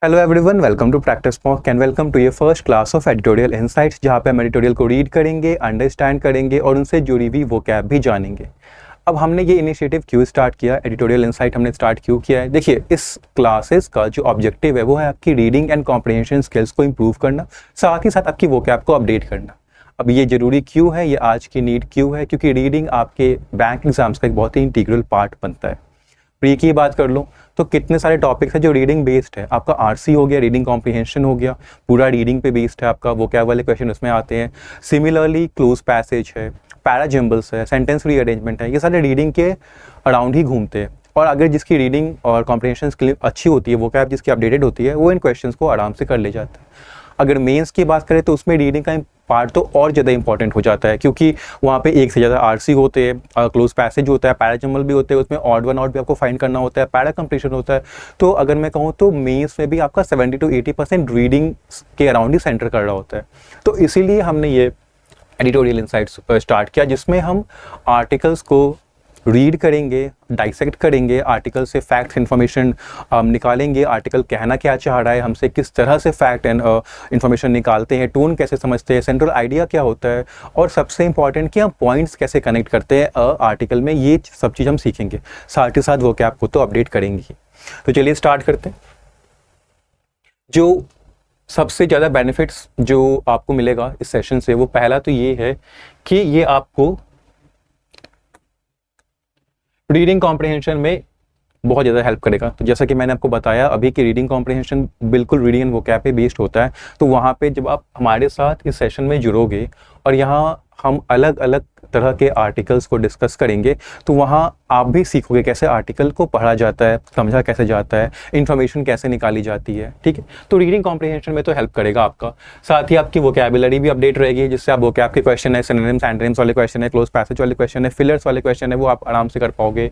Hello everyone, welcome to practice mock and welcome to ये first class of editorial insights, जहाँ पे हम editorial को रीड करेंगे, अंडरस्टैंड करेंगे और उनसे जुड़ी हुई वोकैब भी जानेंगे। अब हमने ये इनिशिएटिव क्यों स्टार्ट किया, एडिटोरियल इनसाइट हमने स्टार्ट क्यों किया है? देखिए, इस क्लासेस का जो ऑब्जेक्टिव है वो है आपकी रीडिंग एंड कॉम्प्रिहेंशन स्किल्स को इम्प्रूव करना, साथ ही साथ आपकी वोकैब को अपडेट करना। अब ये ज़रूरी क्यों है, ये आज की नीड क्यों है? क्योंकि रीडिंग आपके बैंक एग्जाम्स का एक बहुत ही इंटीग्रल पार्ट बनता है। प्री की बात कर लो तो कितने सारे टॉपिक्स हैं जो रीडिंग बेस्ड है। आपका आरसी हो गया, रीडिंग कॉम्प्रिहेंशन हो गया, पूरा रीडिंग पे बेस्ड है आपका, वोकैब वाले क्वेश्चन उसमें आते हैं। सिमिलरली क्लोज पैसेज है, पैराजिम्बल्स है, सेंटेंस रीअरेंजमेंट है, ये सारे रीडिंग के अराउंड ही घूमते हैं। और अगर जिसकी रीडिंग और कॉम्प्रिहेंशन स्किल अच्छी होती है, वोकैब जिसकी अपडेटेड होती है, वो इन क्वेश्चंस को आराम से कर ले जाता है। अगर मेंस की बात करें तो उसमें रीडिंग का पार्ट तो और ज़्यादा इंपॉर्टेंट हो जाता है, क्योंकि वहाँ पे एक से ज़्यादा आरसी होते हैं, क्लोज पैसेज होता है, पैराजम्बल भी होते हैं, उसमें ऑड वन आउट भी आपको फाइंड करना होता है, पैरा कंप्लीशन होता है। तो अगर मैं कहूँ तो मेंस में भी आपका 70 to 80% रीडिंग के अराउंड ही सेंटर कर रहा होता है। तो इसीलिए हमने ये एडिटोरियल इनसाइट्स स्टार्ट किया, जिसमें हम आर्टिकल्स को रीड करेंगे, डाइसेक्ट करेंगे, आर्टिकल से फैक्ट्स इन्फॉर्मेशन निकालेंगे, आर्टिकल कहना क्या चाह रहा है हमसे, किस तरह से फैक्ट एंड इन्फॉर्मेशन निकालते हैं, टोन कैसे समझते हैं, सेंट्रल आइडिया क्या होता है, और सबसे इंपॉर्टेंट कि हम पॉइंट्स कैसे कनेक्ट करते हैं आर्टिकल में, ये सब चीज़ हम सीखेंगे। साथ ही साथ वोकैब को तो अपडेट करेंगे ही। तो चलिए स्टार्ट करते हैं। जो सबसे ज़्यादा बेनिफिट्स जो आपको मिलेगा इस सेशन से, वो पहला तो ये है कि ये आपको रीडिंग कॉम्प्रिहेंशन में बहुत ज़्यादा हेल्प करेगा। तो जैसा कि मैंने आपको बताया, अभी की रीडिंग कॉम्प्रिहेंशन बिल्कुल रीडिंग एंड वोकैब पे बेस्ड होता है। तो वहाँ पे जब आप हमारे साथ इस सेशन में जुड़ोगे और यहाँ हम अलग अलग तरह के आर्टिकल्स को डिस्कस करेंगे, तो वहाँ आप भी सीखोगे कैसे आर्टिकल को पढ़ा जाता है, समझा कैसे जाता है, इन्फॉर्मेशन कैसे निकाली जाती है। ठीक है, तो रीडिंग कॉम्प्रिहेंशन में तो हेल्प करेगा आपका। साथ ही आपकी वोकैबुलरी भी अपडेट रहेगी, जिससे आप वोकैब के क्वेश्चन है, सिनोनिम्स एंटोनिम्स वाले क्वेश्चन है, क्लोज पैसेज वाले क्वेश्चन है, फिलर्स वाले क्वेश्चन है, वो आप आराम से कर पाओगे।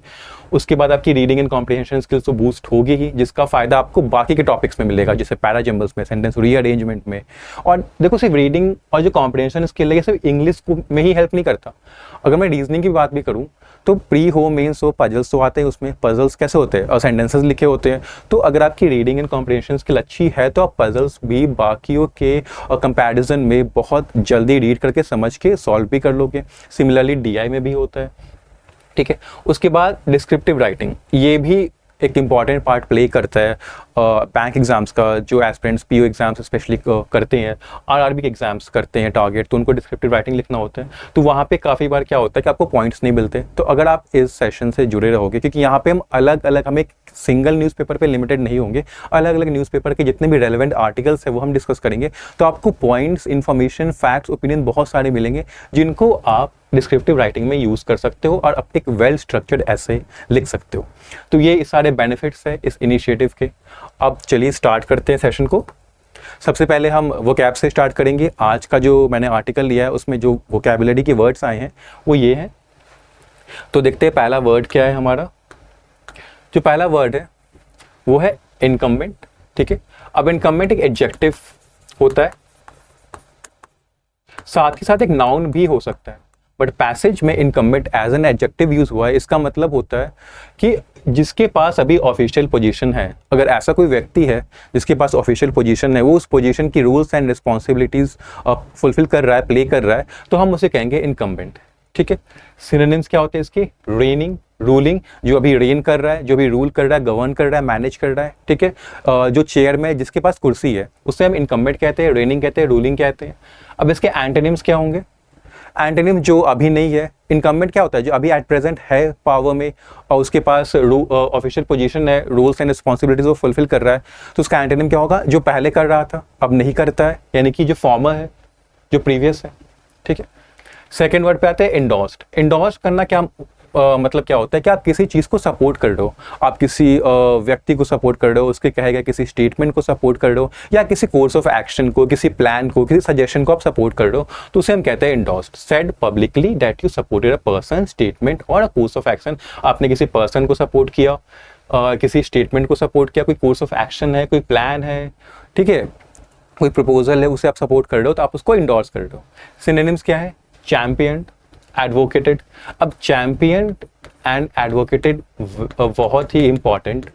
उसके बाद आपकी रीडिंग एंड कॉम्प्रिहेंशन स्किल्स तो बूस्ट होगी ही, जिसका फायदा आपको बाकी के टॉपिक्स में मिलेगा, जैसे पैराजिम्बल्स में, सेंटेंस रीअरेंजमेंट में। और देखो, सिर्फ रीडिंग और जो कॉम्प्रिहेंशन स्किल है, सिर्फ इंग्लिश में ही हेल्प नहीं करता। अगर मैं रीजनिंग की बात भी करूं तो प्री हो, मेंस हो, पजल्स तो आते हैं। उसमें पजल्स कैसे होते हैं और सेंटेंसेस लिखे होते हैं। तो अगर आपकी रीडिंग एंड कॉम्प्रिहेंशन स्किल अच्छी है तो आप पजल्स भी बाकियों के कंपैरिजन में बहुत जल्दी रीड करके समझ के सॉल्व भी कर लोगे। सिमिलरली डीआई में भी होता है। ठीक है, उसके बाद डिस्क्रिप्टिव राइटिंग, ये भी एक इम्पॉर्टेंट पार्ट प्ले करता है बैंक एग्जाम्स का। जो एस्पिरेंट्स पीओ एग्जाम्स स्पेशली करते हैं, आरआरबी के एग्जाम्स करते हैं टारगेट, तो उनको डिस्क्रिप्टिव राइटिंग लिखना होता है। तो वहाँ पे काफ़ी बार क्या होता है कि आपको पॉइंट्स नहीं मिलते। तो अगर आप इस सेशन से जुड़े रहोगे, क्योंकि यहाँ पे हम एक सिंगल न्यूज़पेपर पे लिमिटेड नहीं होंगे, अलग अलग न्यूज़पेपर के जितने भी रेलेवेंट आर्टिकल्स है वो हम डिस्कस करेंगे। तो आपको पॉइंट्स, इन्फॉर्मेशन, फैक्ट्स, ओपिनियन बहुत सारे मिलेंगे, जिनको आप डिस्क्रिप्टिव राइटिंग में यूज़ कर सकते हो और अब एक वेल स्ट्रक्चर्ड ऐसे लिख सकते हो। तो ये सारे बेनिफिट्स है इस इनिशिएटिव के। अब चलिए स्टार्ट करते हैं सेशन को। सबसे पहले हम वोकैब से स्टार्ट करेंगे। आज का जो मैंने आर्टिकल लिया है उसमें जो वोकैबुलरी के वर्ड्स आए हैं वो ये हैं। तो देखते हैं पहला वर्ड क्या है हमारा। जो पहला वर्ड है वो है इनकम्बेंट। ठीक है, अब इनकम्बेंट एक एडजेक्टिव होता है, साथ ही साथ एक नाउन भी हो सकता है। बट पैसेज में incumbent as an adjective use हुआ है। इसका मतलब होता है कि जिसके पास अभी ऑफिशियल पोजीशन है, अगर ऐसा कोई व्यक्ति है जिसके पास ऑफिशियल पोजीशन है, वो उस पोजीशन की रूल्स एंड रिस्पॉन्सिबिलिटीज फुलफिल कर रहा है, प्ले कर रहा है, तो हम उसे कहेंगे इनकम्बेंट। ठीक है, सिनोनिम्स क्या होते हैं इसके? रेनिंग, रूलिंग, जो अभी रेन कर रहा है, जो भी रूल कर रहा है, गवर्न कर रहा है, मैनेज कर रहा है। ठीक है, जो चेयर में जिसके पास कुर्सी है उसे हम इनकम्बेंट कहते हैं, रेनिंग कहते हैं, रूलिंग कहते हैं। अब इसके एंटोनिम्स क्या होंगे? एंटोनिम जो अभी नहीं है। इनकम्बेंट क्या होता है? जो अभी एट प्रेजेंट है पावर में और उसके पास ऑफिशियल पोजीशन है, रूल्स एंड रिस्पॉन्सिबिलिटीज वो फुलफिल कर रहा है, तो उसका एंटोनिम क्या होगा? जो पहले कर रहा था अब नहीं करता है, यानी कि जो फॉर्मर है, जो प्रीवियस है। ठीक है, सेकेंड वर्ड पे आते हैं इंडोर्स्ड। इंडोर्स करना क्या मतलब क्या होता है कि आप किसी चीज़ को सपोर्ट कर रहे हो, आप किसी व्यक्ति को सपोर्ट कर रहे हो, उसके कहे गए किसी स्टेटमेंट को सपोर्ट कर रहे हो, या किसी कोर्स ऑफ एक्शन को, किसी प्लान को, किसी सजेशन को आप सपोर्ट कर रहे हो, तो उसे हम कहते हैं endorsed. Said publicly that you supported a person, statement और अ कोर्स ऑफ एक्शन। आपने किसी पर्सन को सपोर्ट किया, किसी स्टेटमेंट को सपोर्ट किया, कोई कोर्स ऑफ एक्शन है, कोई प्लान है, ठीक है, कोई प्रपोजल है, उसे आप सपोर्ट कर रहे हो, तो आप उसको इंडोर्स कर रहे हो। सिनोनिम्स क्या है? Champion, advocated. अब चैम्पियन एंड एडवोकेटेड बहुत ही इंपॉर्टेंट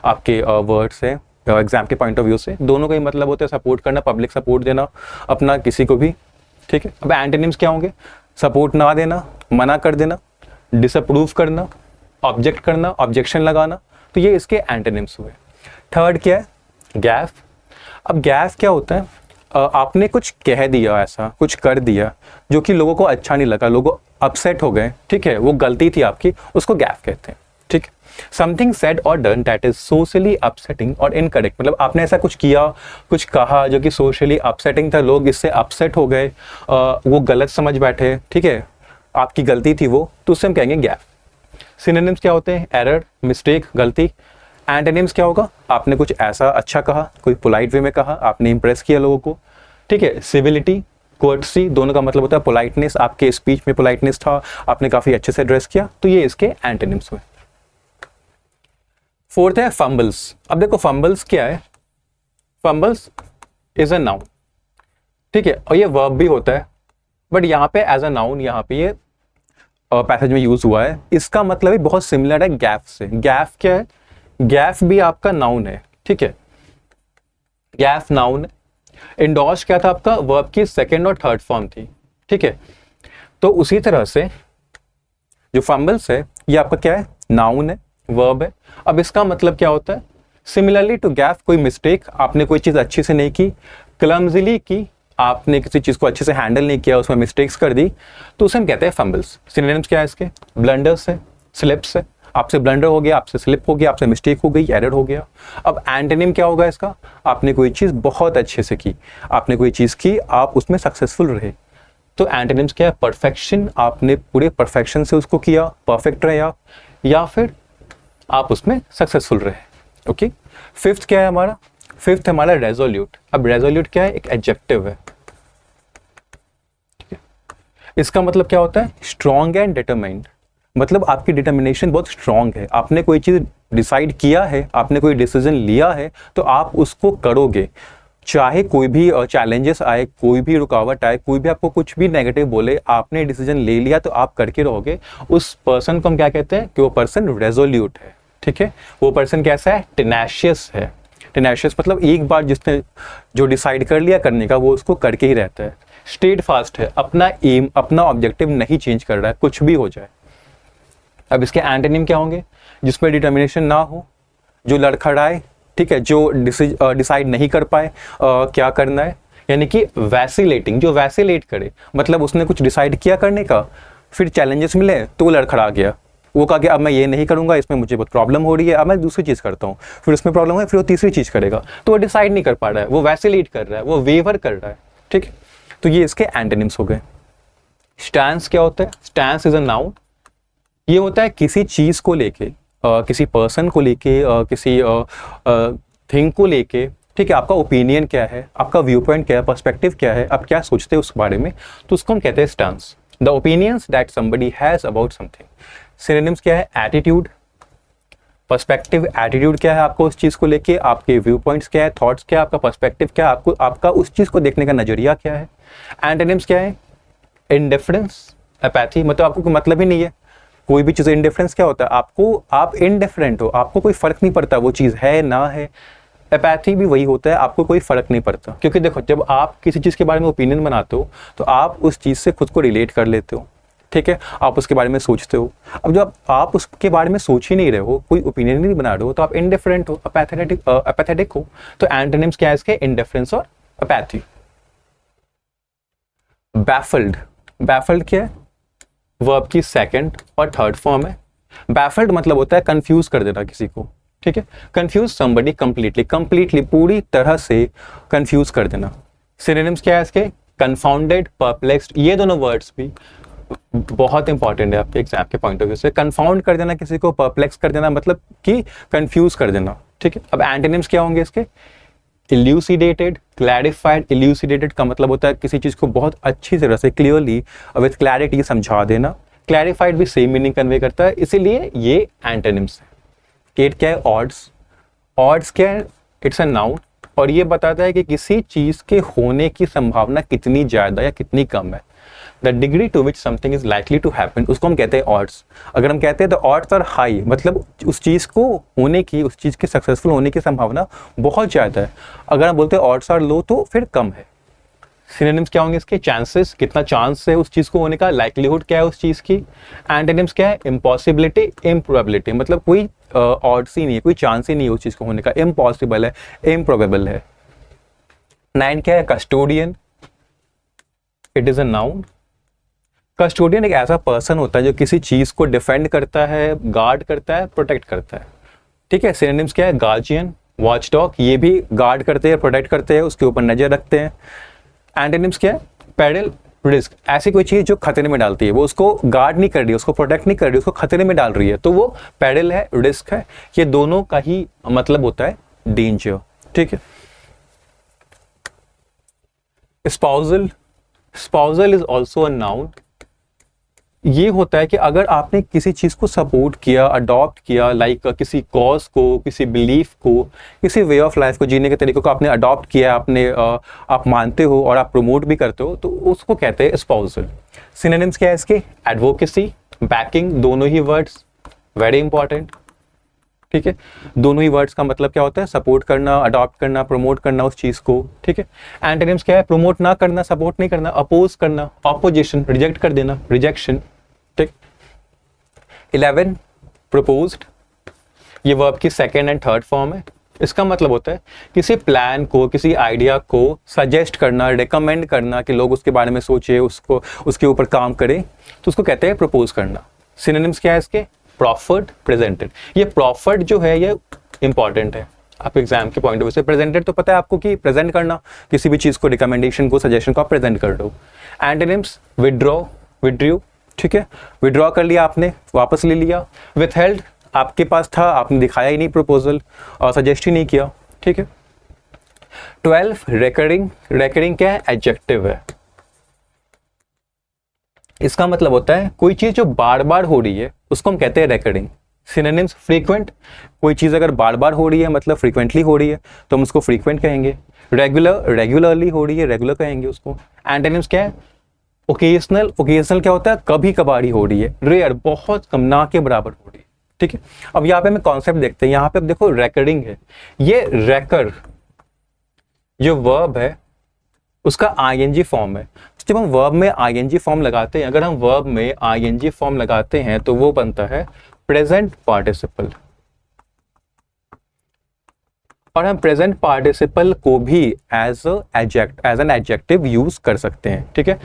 आपके वर्ड्स हैं। एग्जाम के पॉइंट ऑफ व्यू से। दोनों का ही मतलब होता है सपोर्ट करना, पब्लिक सपोर्ट देना अपना किसी को भी, ठीक है। अब एंटोनिम्स क्या होंगे? सपोर्ट ना देना, मना कर देना, डिसअप्रूव करना, ऑब्जेक्ट करना, ऑब्जेक्शन लगाना, तो ये इसके एंटोनिम्स हुए। थर्ड क्या है? गैफ। अब गैफ क्या होता है? आपने कुछ कह दिया, ऐसा कुछ कर दिया जो कि लोगों को अच्छा नहीं लगा, लोगों अपसेट हो गए, ठीक है, वो गलती थी आपकी, उसको गैफ कहते हैं, ठीक है। समथिंग सेड और done that is socially upsetting और इनकरेक्ट, मतलब आपने ऐसा कुछ किया, कुछ कहा जो कि सोशली अपसेटिंग था, लोग इससे अपसेट हो गए, वो गलत समझ बैठे, ठीक है, आपकी गलती थी वो, तो उससे हम कहेंगे गैफ। सिनोनिम्स क्या होते हैं? एरर, मिस्टेक, गलती। एंटोनिम्स क्या होगा? आपने कुछ ऐसा अच्छा कहा, कोई पोलाइट वे में कहा, आपने इंप्रेस किया लोगों को, ठीक है। सिविलिटी, कोर्टसी, दोनों का मतलब होता है पोलाइटनेस, आपके स्पीच में पोलाइटनेस था, आपने काफी अच्छे से एड्रेस किया, तो ये इसके एंटोनिम्स हुए। फोर्थ है फंबल्स। अब देखो फंबल्स क्या है? फंबल्स इज अ नाउन, ठीक है, और ये वर्ब भी होता है, बट यहाँ पे एज अ नाउन यहाँ पे ये पैसेज में यूज हुआ है। इसका मतलब ही बहुत सिमिलर है गैफ से। गैफ क्या है? गैफ भी आपका नाउन है, ठीक है, गैफ नाउन है। इंडोर्स क्या था आपका? वर्ब की सेकेंड और थर्ड फॉर्म थी, ठीक है। तो उसी तरह से जो फंबल्स है ये आपका क्या है? नाउन है, वर्ब है। अब इसका मतलब क्या होता है? सिमिलरली टू गैफ, कोई मिस्टेक, आपने कोई चीज अच्छे से नहीं की, क्लमजिली की, आपने किसी चीज को अच्छे से हैंडल नहीं किया, उसमें मिस्टेक्स कर दी, तो उसे हम कहते हैं फंबल्स। सिनोनिम्स क्या है इसके? ब्लंडर्स है, स्लिप्स है, आपसे ब्लंडर हो गया, आपसे स्लिप हो गया, आपसे मिस्टेक हो गई, एरर हो गया। अब एंटोनिम क्या होगा इसका? आपने कोई चीज बहुत अच्छे से की, आपने कोई चीज की, आप उसमें सक्सेसफुल रहे, तो एंटोनिम्स क्या है? परफेक्शन, आपने पूरे परफेक्शन से उसको किया, परफेक्ट रहे आप, या फिर आप उसमें सक्सेसफुल रहे, ओके। फिफ्थ क्या है हमारा? फिफ्थ हमारा रेजोल्यूट। अब रेजोल्यूट क्या है? एक एडजेक्टिव है, ठीक है। इसका मतलब क्या होता है? स्ट्रॉन्ग एंड डिटरमाइंड, मतलब आपकी डिटर्मिनेशन बहुत स्ट्रांग है, आपने कोई चीज डिसाइड किया है, आपने कोई डिसीजन लिया है, तो आप उसको करोगे, चाहे कोई भी चैलेंजेस आए, कोई भी रुकावट आए, कोई भी आपको कुछ भी नेगेटिव बोले, आपने डिसीजन ले लिया तो आप करके रहोगे। उस पर्सन को हम क्या कहते हैं? कि वो पर्सन रेजोल्यूट है, ठीक है। वो पर्सन कैसा है? टेनाशियस है। टेनाशियस मतलब एक बार जिसने जो डिसाइड कर लिया करने का, वो उसको करके ही रहता है। स्टेड फास्ट है, अपना एम, अपना ऑब्जेक्टिव नहीं चेंज कर रहा है, कुछ भी हो जाए। अब इसके एंटोनिम क्या होंगे? जिसमें डिटर्मिनेशन ना हो, जो लड़खड़ाए, ठीक है, जो डिसाइड नहीं कर पाए क्या करना है, यानी कि वैसिलेटिंग, जो वैसिलेट करे, मतलब उसने कुछ डिसाइड किया करने का, फिर चैलेंजेस मिले तो वो लड़खड़ा गया, वो कहा कि अब मैं ये नहीं करूंगा, इसमें मुझे बहुत प्रॉब्लम हो रही है, अब मैं दूसरी चीज़ करता हूँ, फिर उसमें प्रॉब्लम है, फिर वो तीसरी चीज़ करेगा, तो वो डिसाइड नहीं कर पा रहा है, वो वैसिलेट कर रहा है, वो वेवर कर रहा है, ठीक है। तो ये इसके एंटोनिम्स हो गए। स्टैंस क्या होता है? Stance is a noun. ये होता है किसी चीज को लेके, किसी पर्सन को लेके, किसी थिंग को लेके, ठीक है, आपका ओपिनियन क्या है, आपका व्यू पॉइंट क्या है, पर्सपेक्टिव क्या है, आप क्या सोचते हैं उस बारे में, तो उसको हम कहते हैं stance. The opinions that somebody has about something. Synonyms क्या है? एटीट्यूड, पर्सपेक्टिव, एटीट्यूड क्या है आपको उस चीज को लेके, आपके व्यू पॉइंट्स क्या है, थॉट्स क्या है, आपका पर्सपेक्टिव क्या है, आपको आपका उस चीज को देखने का नजरिया क्या है। एंटोनिम्स क्या है? इंडिफरेंस, अपैथी, मतलब आपको कोई मतलब ही नहीं है कोई भी चीज़। इंडिफरेंस क्या होता है? आपको, आप इनडिफरेंट हो, आपको कोई फर्क नहीं पड़ता वो चीज़ है ना है। एपैथी भी वही होता है, आपको कोई फर्क नहीं पड़ता, क्योंकि देखो जब आप किसी चीज़ के बारे में ओपिनियन बनाते हो तो आप उस चीज़ से खुद को रिलेट कर लेते हो, ठीक है, आप उसके बारे में सोचते हो। अब जब आप उसके बारे में सोच ही नहीं रहे हो, कोई ओपिनियन नहीं बना रहे हो, तो आप इनडिफरेंट हो, अपैथेटिक हो। तो एंटोनिम्स क्या है इसके? इंडिफरेंस और अपैथी। बैफल्ड, बैफल्ड क्या है? वर्ब की सेकंड और थर्ड फॉर्म है। बैफल्ड मतलब होता है कंफ्यूज कर देना किसी को, ठीक है, कंफ्यूज समबडी कंप्लीटली, कंप्लीटली पूरी तरह से कंफ्यूज कर देना। सिनोनिम्स क्या है इसके? Confounded, perplexed. ये दोनों वर्ड्स भी बहुत इंपॉर्टेंट है आपके एग्जाम के पॉइंट ऑफ व्यू से। कंफाउंड कर देना किसी को, परप्लेक्स कर देना मतलब कि कंफ्यूज कर देना, ठीक है। अब एंटोनिम्स क्या होंगे इसके? इल्यूसिडेटेड, क्लैरिफाइड। इल्यूसिडेटेड का मतलब होता है किसी चीज को बहुत अच्छी तरह से क्लियरली विद क्लैरिटी समझा देना। क्लैरिफाइड भी सेम मीनिंग कन्वे करता है, इसीलिए ये एंटोनिम्स है। 8 क्या है? ऑड्स। ऑड्स क्या है? इट्स अ नाउन, और ये बताता है कि किसी चीज के होने की संभावना कितनी ज्यादा या कितनी कम है। The degree to which something is likely to happen, उसको हम कहते हैं ऑड्स। अगर हम कहते हैं द ऑड्स आर हाई, मतलब उस चीज़ को होने की, उस चीज़ के सक्सेसफुल होने की संभावना बहुत ज़्यादा है। अगर हम बोलते हैं ऑड्स आर लो, तो फिर कम है। सिनोनिम्स क्या होंगे इसके? चांसेस, कितना चांस है उस चीज़ को होने का, लाइकलीहुड क्या है उस चीज़ की। एंटोनिम्स क्या है? इम्पॉसिबिलिटी, इम्प्रोबेबिलिटी, मतलब कोई ऑड्स ही नहीं है, कोई चांस ही नहीं है उस चीज़ को होने का, इम्पॉसिबल है, इम्प्रोबेबल है। 9 क्या है? Custodian, it is a noun. Custodian एक ऐसा पर्सन होता है जो किसी चीज़ को डिफेंड करता है, गार्ड करता है, प्रोटेक्ट करता है, ठीक है। सिनोनिम्स क्या है? गार्जियन, वॉचडॉग, ये भी गार्ड करते हैं, प्रोटेक्ट करते हैं, उसके ऊपर नज़र रखते हैं। एंटोनिम्स क्या है? पेरिल, रिस्क, ऐसी कोई चीज़ जो खतरे में डालती है, वो उसको गार्ड नहीं कर रही है, उसको प्रोटेक्ट नहीं कर रही है, उसको खतरे में डाल रही है, तो वो पेरिल है, रिस्क है। ये दोनों का ही मतलब होता है डेंजर, ठीक है। Spousal, spousal is also a noun. ये होता है कि अगर आपने किसी चीज़ को सपोर्ट किया, अडॉप्ट किया, लाइक किसी कॉज को, किसी बिलीफ को, किसी वे ऑफ लाइफ को, जीने के तरीके को आपने अडॉप्ट किया, आपने आप मानते हो और आप प्रमोट भी करते हो, तो उसको कहते हैं स्पाउसल। सिनोनिम्स क्या है इसके? एडवोकेसी, बैकिंग, दोनों ही वर्ड्स वेरी इंपॉर्टेंट, ठीक है। दोनों ही वर्ड्स का मतलब क्या होता है? सपोर्ट करना, अडॉप्ट करना, प्रमोट करना उस चीज़ को, ठीक है। एंटोनिम्स क्या है? प्रमोट ना करना, सपोर्ट नहीं करना, अपोज करना, ऑपोजिशन, रिजेक्ट कर देना, रिजेक्शन, ठीक। 11 प्रपोज्ड, ये वर्ब की सेकेंड एंड थर्ड फॉर्म है। इसका मतलब होता है किसी प्लान को, किसी आइडिया को सजेस्ट करना, रिकमेंड करना कि लोग उसके बारे में सोचे, उसको, उसके ऊपर काम करें, तो उसको कहते हैं प्रपोज करना। सिनोनिम्स क्या है इसके? प्रॉफर्ड, प्रेजेंटेड। ये प्रॉफर्ड जो है ये इंपॉर्टेंट है आप एग्जाम के पॉइंट ऑफ व्यू से। प्रेजेंटेड तो पता है आपको कि प्रेजेंट करना, किसी भी चीज़ को, रिकमेंडेशन को, सजेशन को आप प्रेजेंट कर दो। एंटोनिम्स विड्रॉ, विड्रू, ठीक है, विड्रॉ कर लिया आपने, वापस ले लिया। विथहेल्ड, आपके पास था, आपने दिखाया ही नहीं प्रपोजल और सजेस्ट ही नहीं किया, ठीक है। 12 रेकरिंग, रेकरिंग क्या है? एडजेक्टिव है। इसका मतलब होता है कोई चीज़ जो बार बार हो रही है उसको हम कहते हैं रेकरिंग। सिनोनिम्स फ्रीक्वेंट, कोई चीज़ अगर बार बार हो रही है मतलब फ्रीक्वेंटली हो रही है तो हम उसको फ्रीक्वेंट कहेंगे। रेगुलर, रेगुलरली हो रही है, रेगुलर कहेंगे उसको। एंटोनिम्स क्या है? ओकेजनल, ओकेजनल क्या होता है? कभी कभारी हो रही है, रेयर, बहुत कम, ना के बराबर हो रही है, ठीक है। अब यहाँ पे हमें कॉन्सेप्ट देखते हैं। यहाँ पे अब देखो रेकरिंग है, ये रेकर जो वर्ब है उसका आईएनजी फॉर्म है। जब हम वर्ब में आईएनजी फॉर्म लगाते हैं, अगर हम वर्ब में आईएनजी फॉर्म लगाते हैं तो वो बनता है प्रेजेंट पार्टिसिपल, और हम प्रेजेंट पार्टिसिपल को भी एज एन एडजेक्टिव यूज कर सकते हैं, ठीक है।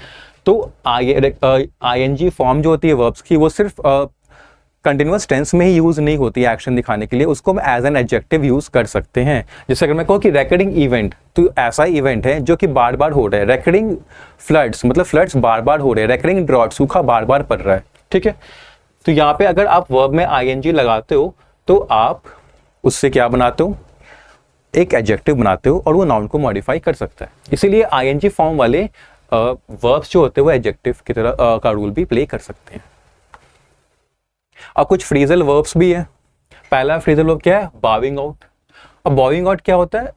तो आईएनजी फॉर्म जो होती है वर्ब्स की, वो सिर्फ कंटिन्यूअस टेंस में ही यूज नहीं होती है एक्शन दिखाने के लिए, उसको हम एज एन एडजेक्टिव यूज कर सकते हैं। जैसे अगर मैं कहूँ कि रेकरिंग इवेंट, तो ऐसा इवेंट है जो कि बार बार हो रहा है। रेकरिंग फ्लड्स, मतलब फ्लड्स बार बार हो रहे हैं। रेकरिंग ड्रॉट, सूखा बार बार पड़ रहा है, ठीक है। तो यहाँ पे अगर आप वर्ब में आईएनजी लगाते हो तो आप उससे क्या बनाते हो? एक एडजेक्टिव बनाते हो और वो नाउन को मॉडिफाई कर सकता है। इसीलिए आईएनजी फॉर्म वाले वर्ब्स जो होते हैं वो एडजेक्टिव की तरह का रोल भी प्ले कर सकते हैं। अब कुछ फ्रेजल वर्ब्स भी है। पहला फ्रेजल वर्ब क्या है? बॉविंग आउट। अब बॉविंग आउट क्या होता है?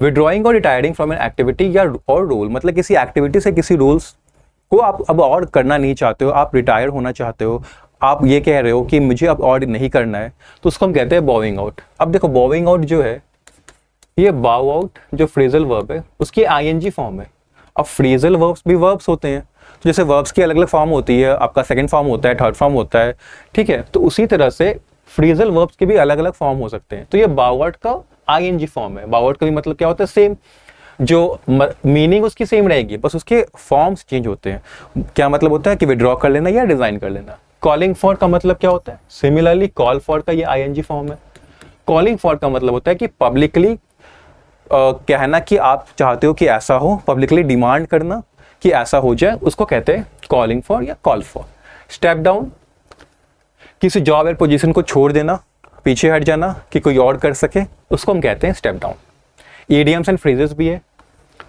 विड्रॉइंग और रिटायरिंग फ्रॉम एन एक्टिविटी या और रोल, मतलब किसी एक्टिविटी से, किसी रोल्स को आप अब और करना नहीं चाहते हो, आप रिटायर होना चाहते हो, आप ये कह रहे हो कि मुझे अब और नहीं करना है, तो उसको हम कहते हैं बॉविंग आउट। अब देखो बॉविंग आउट जो है, ये बाव आउट जो फ्रेजल वर्ब है उसकी आईएनजी फॉर्म है। अब फ्रेजल वर्ब्स भी वर्ब्स होते हैं, तो जैसे वर्ब्स की अलग अलग फॉर्म होती है, आपका सेकंड फॉर्म होता है, थर्ड फॉर्म होता है, ठीक है। तो उसी तरह से फ्रेजल वर्ब्स के भी अलग अलग फॉर्म हो सकते हैं। तो ये बाव आउट का आईएनजी फॉर्म है। बाव आउट का भी मतलब क्या होता है? सेम, जो मीनिंग उसकी सेम रहेगी, बस उसके फॉर्म्स चेंज होते हैं। क्या मतलब होता है कि विड्रॉ कर लेना या डिजाइन कर लेना। कॉलिंग फॉर का मतलब क्या होता है? सिमिलरली कॉल फॉर का ये आईएनजी फॉर्म है। कॉलिंग फॉर का मतलब होता है कि पब्लिकली कहना कि आप चाहते हो कि ऐसा हो, पब्लिकली डिमांड करना कि ऐसा हो जाए, उसको कहते हैं कॉलिंग फॉर या कॉल फॉर। स्टेप डाउन, किसी जॉब या पोजीशन को छोड़ देना, पीछे हट जाना कि कोई और कर सके, उसको हम कहते हैं step down. Idioms and phrases भी है।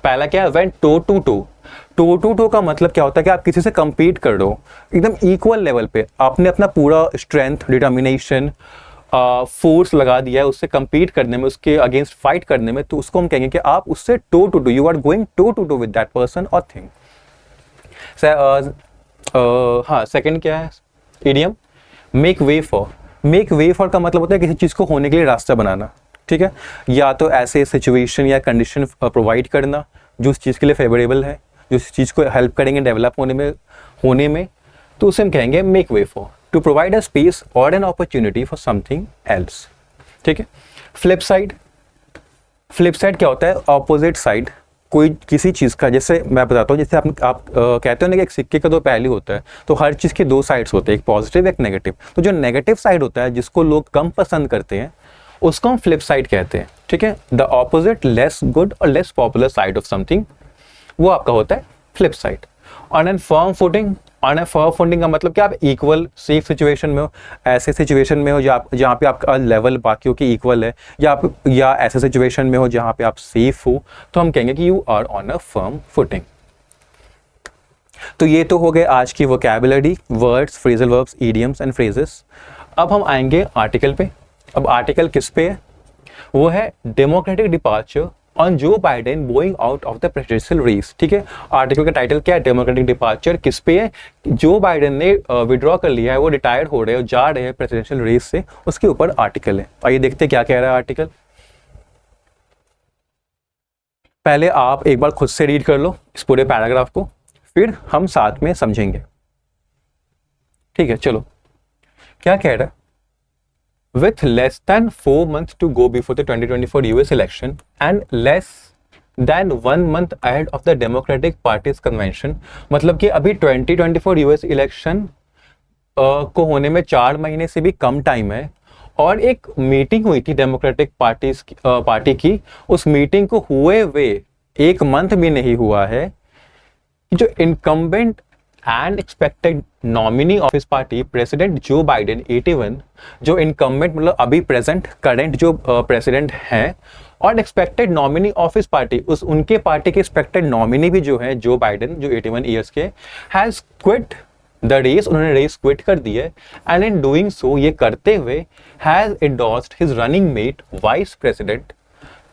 पहला क्या है? Went toe to toe. Toe to toe का मतलब क्या होता है कि आप किसी से कंपीट कर रहे हो, एकदम इक्वल लेवल पे आपने अपना पूरा स्ट्रेंथ, डिटर्मिनेशन, फोर्स लगा दिया है उससे कंपीट करने में, उसके अगेंस्ट फाइट करने में, तो उसको हम कहेंगे कि आप उससे toe to toe, you are going toe to toe with that person और थिंग। हाँ, सेकंड क्या है idiom, make way for. Make way for का मतलब होता है किसी चीज़ को होने के लिए रास्ता बनाना, ठीक है, या तो ऐसे सिचुएशन या कंडीशन प्रोवाइड करना जो उस चीज़ के लिए फेवरेबल है, जो उस चीज़ को हेल्प करेंगे डेवलप होने में, तो उसे हम कहेंगे make way for, to provide a space और an opportunity for something else, ठीक है। फ्लिप साइड, फ्लिप साइड क्या होता है, ऑपोजिट साइड कोई किसी चीज़ का। जैसे मैं बताता हूँ, जैसे आप कहते हो ना कि एक सिक्के का दो पहलू होता है, तो हर चीज़ के दो साइड्स होते हैं, एक पॉजिटिव एक नेगेटिव। तो जो नेगेटिव साइड होता है जिसको लोग कम पसंद करते हैं उसको हम फ्लिप साइड कहते हैं, ठीक है। द ऑपोजिट लेस गुड और less popular side of something, वो आपका होता है flip side. On an firm footing, on A firm footing का मतलब कि आप इक्वल सेफ सिचुएशन में हो, ऐसे सिचुएशन में हो जहाँ पे आपका लेवल बाकियों की इक्वल है, या ऐसे सिचुएशन में हो जहाँ पे आप सेफ हो, तो हम कहेंगे कि you are on a firm footing. तो ये तो हो गए आज की vocabulary, words, phrasal verbs, idioms and phrases. अब हम आएंगे आर्टिकल पे। अब आर्टिकल किस पे है, वो है Democratic departure on Joe Biden going out of the presidential race, ठीक है। आर्टिकल का टाइटल क्या है, डेमोक्रेटिक डिपार्चर किस पे है, जो बाइडेन ने विड्रॉ कर लिया है, वो रिटायर्ड हो रहे हैं, जा रहे हैं प्रेसिडेंशियल रेस से, उसके ऊपर आर्टिकल है। आइए देखते हैं क्या कह रहा है आर्टिकल। पहले आप एक बार खुद से रीड कर लो इस पूरे पैराग्राफ को, फिर हम साथ में समझेंगे, ठीक है। चलो, क्या कह रहा है, with less than 4 months to go before the 2024 US election and less than 1 month ahead of the Democratic Party's convention, मतलब कि अभी 2024 US इलेक्शन को होने में 4 महीने से भी कम टाइम है, और एक मीटिंग हुई थी डेमोक्रेटिक पार्टी की, उस मीटिंग को हुए हुए 1 मंथ भी नहीं हुआ है, जो incumbent and expected nominee of his party president Joe Biden 81, जो इनकम्बेंट मतलब अभी प्रेजेंट करेंट जो प्रेसिडेंट हैं, और expected nominee of his party, उस उनके पार्टी के एक्सपेक्टेड नॉमिनी भी जो है जो बाइडेन जो 81 ईयर्स के, हैज क्विट द रेस, उन्होंने रेस क्विट कर दी है। एंड इन डूइंग सो, ये करते हुए, has endorsed his running mate vice president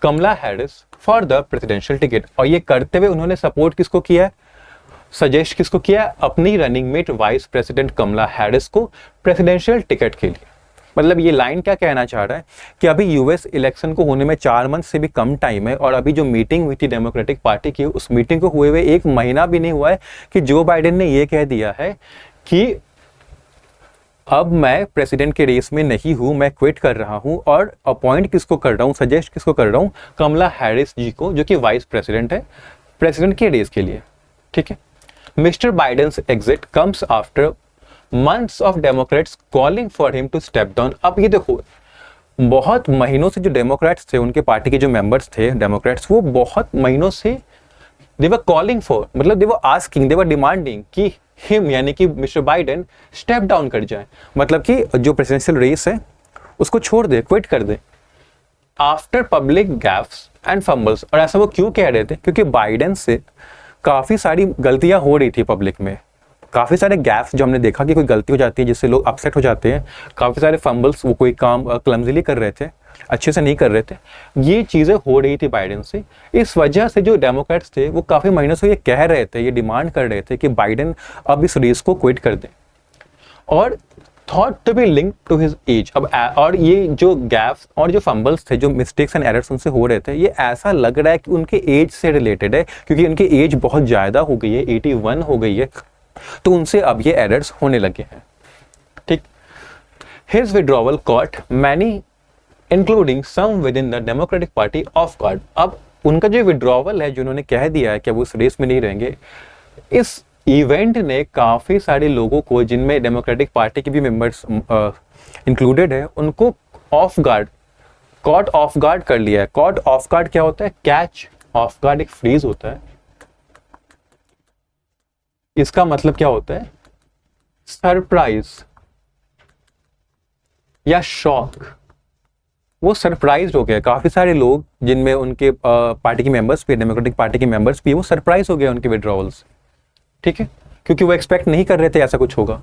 Kamala Harris for the presidential ticket, और ये करते हुए उन्होंने सपोर्ट किसको किया है, सजेस्ट किसको किया, अपनी running mate vice president Kamala Harris को प्रेसिडेंशियल टिकट के लिए। मतलब ये लाइन क्या कहना चाह रहा है कि अभी यूएस इलेक्शन को होने में 4 मंथ से भी कम टाइम है, और अभी जो मीटिंग हुई थी डेमोक्रेटिक पार्टी की, उस मीटिंग को हुए हुए 1 महीना भी नहीं हुआ है कि जो बाइडेन ने ये कह दिया है कि अब मैं प्रेसिडेंट के रेस में नहीं हूं, मैं क्विट कर रहा हूं, और अपॉइंट किसको कर रहा हूं, सजेस्ट किसको कर रहा हूं, कमला हैरिस जी को, जो कि वाइस प्रेसिडेंट है प्रेसिडेंट के रेस के लिए, ठीक है। Mr. Biden's exit comes after months of Democrats calling for him to step down. अब ये देखो, बहुत महीनों से जो डेमोक्रेट्स थे, उनके पार्टी के जो मेंबर्स थे डेमोक्रेट्स, वो बहुत महीनों से they were calling for, मतलब they were asking, they were demanding कि him यानी कि मिस्टर बाइडेन स्टेप डाउन कर जाए, मतलब कि जो प्रेसिडेंशियल रेस है उसको छोड़ दे, क्विट कर दे। आफ्टर पब्लिक गैफ्स एंड फंबल्स, और ऐसा वो क्यों कह रहे थे, क्योंकि बाइडेन से काफ़ी सारी गलतियां हो रही थी पब्लिक में, काफ़ी सारे गैप्स जो हमने देखा कि कोई गलती हो जाती है जिससे लोग अपसेट हो जाते हैं, काफ़ी सारे फंबल्स, वो कोई काम क्लमजीली कर रहे थे, अच्छे से नहीं कर रहे थे, ये चीज़ें हो रही थी बाइडेन से। इस वजह से जो डेमोक्रेट्स थे वो काफ़ी महीनों से ये कह रहे थे, ये डिमांड कर रहे थे कि बाइडेन अब इस रेस को क्विट कर दें, और thought to be link to his age. अब और ये जो गैप्स और जो फंबल्स थे, जो मिस्टेक्स एंड एरर्स उनसे हो रहे थे, ये ऐसा लग रहा है कि उनके एज से रिलेटेड है, क्योंकि उनकी एज बहुत ज़्यादा हो गई है, 81 हो गई है, तो उनसे अब ये एरर्स होने लगे हैं, ठीक। His withdrawal caught many including some within the Democratic Party off guard. अब उनका जो विड्रॉवल है, जो उन्होंने कह दिया है कि वो इस रेस में नहीं रहेंगे, इस इवेंट ने काफ़ी सारे लोगों को, जिनमें डेमोक्रेटिक पार्टी के भी मेंबर्स इंक्लूडेड है, उनको off guard, caught off guard कर लिया है। कॉट ऑफ गार्ड क्या होता है, कैच ऑफ गार्ड एक फ्रीज होता है, इसका मतलब क्या होता है, सरप्राइज या शॉक। वो सरप्राइज हो गया, काफी सारे लोग जिनमें उनके पार्टी के मेंबर्स भी, डेमोक्रेटिक पार्टी के मेंबर्स भी, वो सरप्राइज हो गए उनके विड्रॉवल से, ठीक है, क्योंकि वो एक्सपेक्ट नहीं कर रहे थे ऐसा कुछ होगा।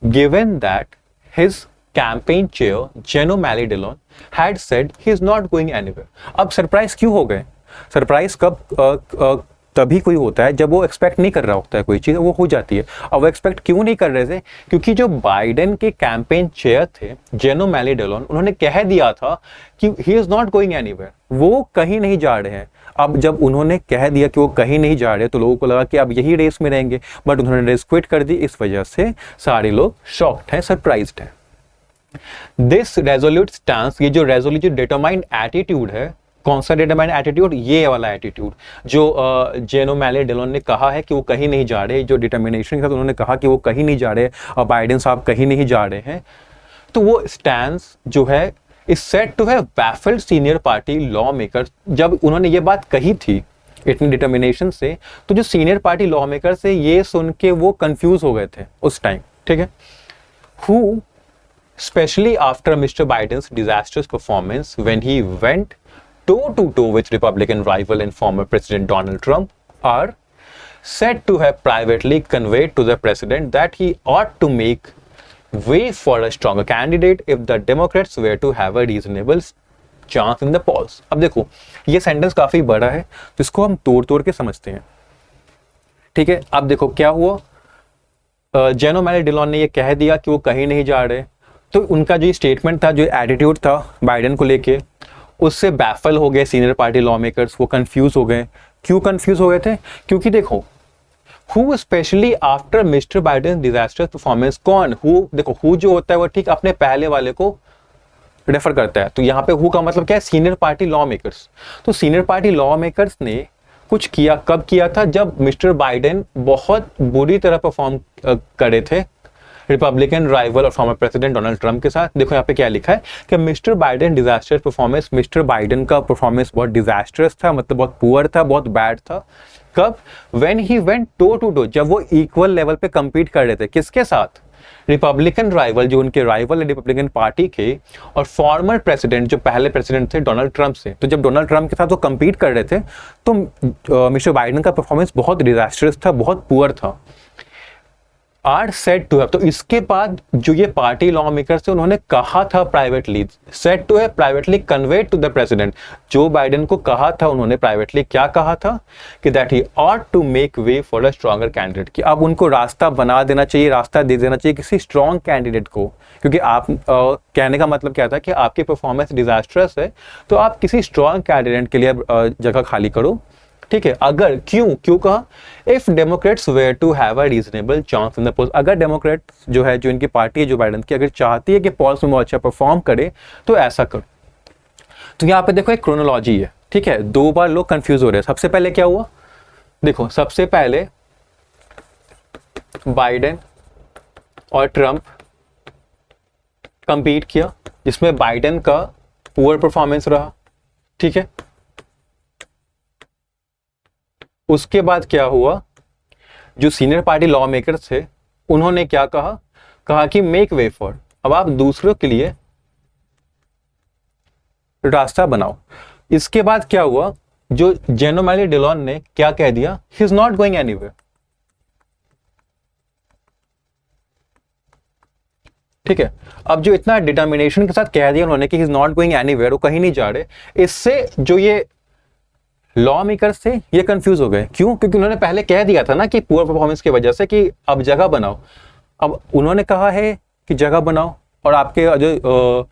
Given that his campaign chair Jen O'Malley Dillon had said he is not going anywhere. अब सरप्राइज क्यों हो गए, सरप्राइज कब तभी कोई होता है जब वो एक्सपेक्ट नहीं कर रहा होता है कोई चीज़, वो हो जाती है। अब वो एक्सपेक्ट क्यों नहीं कर रहे थे? क्योंकि जो बाइडेन के कैंपेन चेयर थे जेनो मैली डेलोन, उन्होंने कह दिया था कि ही इज नॉट गोइंग एनीवेयर, वो कहीं नहीं जा रहे हैं। अब जब उन्होंने कह दिया कि वो कहीं नहीं जा रहे तो लोगों को लगा कि अब यही रेस में रहेंगे, बट उन्होंने रेस क्विट कर दी। इस वजह से सारे लोग शॉक्ड हैं, सरप्राइज्ड हैं। दिस रेजोल्यूट स्टांस, ये जो रेजोल्यूट डिटरमाइंड एटीट्यूड है, कौन सा डिटरमाइंड एटीट्यूड? ये वाला एटीट्यूड जो जेनो मैली डेलोन ने कहा है कि वो कहीं नहीं जा रहे, जो डिटर्मिनेशन के साथ उन्होंने कहा कि वो कहीं नहीं जा रहे और बाइडेन साहब कहीं नहीं जा रहे हैं, तो वो स्टैंस जो है is said to have baffled senior party lawmakers. जब उन्होंने ये बात कही थी इतनी डिटर्मिनेशन से, तो जो सीनियर पार्टी लॉ मेकर से ये सुन के वो कंफ्यूज हो गए थे उस टाइम, ठीक है। Who specially after mister Biden's disastrous performance when he went toe-to-toe with Republican rival and former President Donald Trump, are said to have privately conveyed to the president that he ought to make way for a stronger candidate if the Democrats were to have a reasonable chance in the polls. अब देखो ये sentence काफी बड़ा है, जिसको हम तोड़ तोड़ के समझते हैं, ठीक है। अब देखो क्या हुआ, जेनो मैली डेलोन ने ये कह दिया कि वो कहीं नहीं जा रहे, तो उनका जो स्टेटमेंट था, जो एटीट्यूड था बाइडेन को लेके, उससे बैफल हो गए सीनियर पार्टी लॉ मेकर्स, वो कंफ्यूज हो गए। क्यों कंफ्यूज हो गए थे? क्योंकि देखो who specially after mister Biden disaster performance, कौन हु? देखो हु जो होता है वो ठीक अपने पहले वाले को रेफर करता है, तो यहाँ पे हु का मतलब क्या है? Senior party law makers. तो सीनियर पार्टी लॉ मेकर्स ने कुछ किया, कब किया था? जब मिस्टर बाइडेन बहुत बुरी तरह परफॉर्म करे थे रिपब्लिकन राइवल और फॉर्मर प्रेसिडेंट डोनाल्ड ट्रंप के साथ। देखो यहाँ पे क्या लिखा है कि mister Biden disaster performance, mister Biden का परफॉर्मेंस बहुत डिजास्टरस था, मतलब बहुत पुअर था, बहुत बैड था। कब? When he went toe to toe, जब वो इक्वल लेवल पे compete कर रहे थे, किसके साथ? रिपब्लिकन राइवल, जो उनके राइवल है रिपब्लिकन पार्टी के, और फॉर्मर प्रेसिडेंट, जो पहले प्रेसिडेंट थे डोनाल्ड ट्रंप से। तो जब डोनाल्ड ट्रंप के साथ वो compete कर रहे थे तो मिस्टर बाइडेन का परफॉर्मेंस बहुत डिजास्टरस था, बहुत पुअर था। आर सेड टू हैव, तो इसके बाद जो ये पार्टी लॉ मेकर थे उन्होंने कहा था privately, said to have privately conveyed to the president, Joe Biden को कहा था उन्होंने प्राइवेटली, क्या कहा था कि that he ought to make way for a stronger candidate, कि अब उनको रास्ता बना देना चाहिए, रास्ता दे देना चाहिए किसी स्ट्रॉन्ग कैंडिडेट को। क्योंकि आप कहने का मतलब क्या था कि आपकी परफॉर्मेंस डिजास्टरस है, तो आप किसी स्ट्रॉन्ग कैंडिडेट के लिए जगह खाली करो, ठीक है। अगर क्यों कहा? If Democrats were to have a reasonable chance in the polls, अगर डेमोक्रेट जो है, जो इनकी पार्टी है, जो बाइडेन की, अगर चाहती है कि पोल्स में वो अच्छा परफॉर्म करे तो ऐसा करो। तो यहाँ पे देखो एक क्रोनोलॉजी है, ठीक है। दो बार लोग कंफ्यूज हो रहे हैं। सबसे पहले क्या हुआ? देखो सबसे पहले बाइडेन और ट्रंप कंपीट किया, जिसमें बाइडेन का पुअर परफॉर्मेंस रहा, ठीक है। उसके बाद क्या हुआ? जो सीनियर पार्टी लॉ मेकर्स थे उन्होंने क्या कहा कि मेक वे फॉर, अब आप दूसरों के लिए रास्ता बनाओ। इसके बाद क्या हुआ? जो जेनो मैली डेलोन ने क्या कह दिया? ही इज नॉट गोइंग एनीवेयर, ठीक है। अब जो इतना डिटर्मिनेशन के साथ कह दिया उन्होंने कि ही इज नॉट गोइंग एनीवेयर, वो कहीं नहीं जा रहे, इससे जो ये लॉ मेकर्स थे ये कंफ्यूज हो गए। क्यों? क्योंकि उन्होंने पहले कह दिया था ना कि पुअर परफॉर्मेंस की वजह से कि अब जगह बनाओ। अब उन्होंने कहा है कि जगह बनाओ, और आपके जो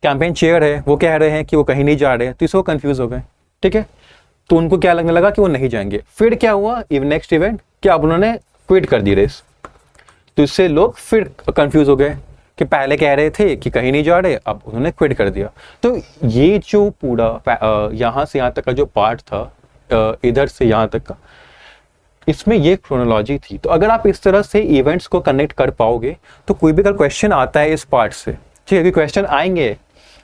कैंपेन चेयर है वो कह रहे हैं कि वो कहीं नहीं जा रहे हैं, तो इससे वो कंफ्यूज हो गए, ठीक है। तो उनको क्या लगने लगा कि वो नहीं जाएंगे। फिर क्या हुआ? नेक्स्ट इवेंट क्या? अब उन्होंने क्विट कर दी रेस, तो इससे लोग फिर कंफ्यूज हो गए कि पहले कह रहे थे कि कहीं नहीं जा रहे, अब उन्होंने क्विट कर दिया। तो ये जो पूरा यहाँ से यहाँ तक का जो पार्ट था, इधर से यहाँ तक का, इसमें ये क्रोनोलॉजी थी। तो अगर आप इस तरह से इवेंट्स को कनेक्ट कर पाओगे तो कोई भी अगर क्वेश्चन आता है इस पार्ट से, ठीक है, क्वेश्चन आएंगे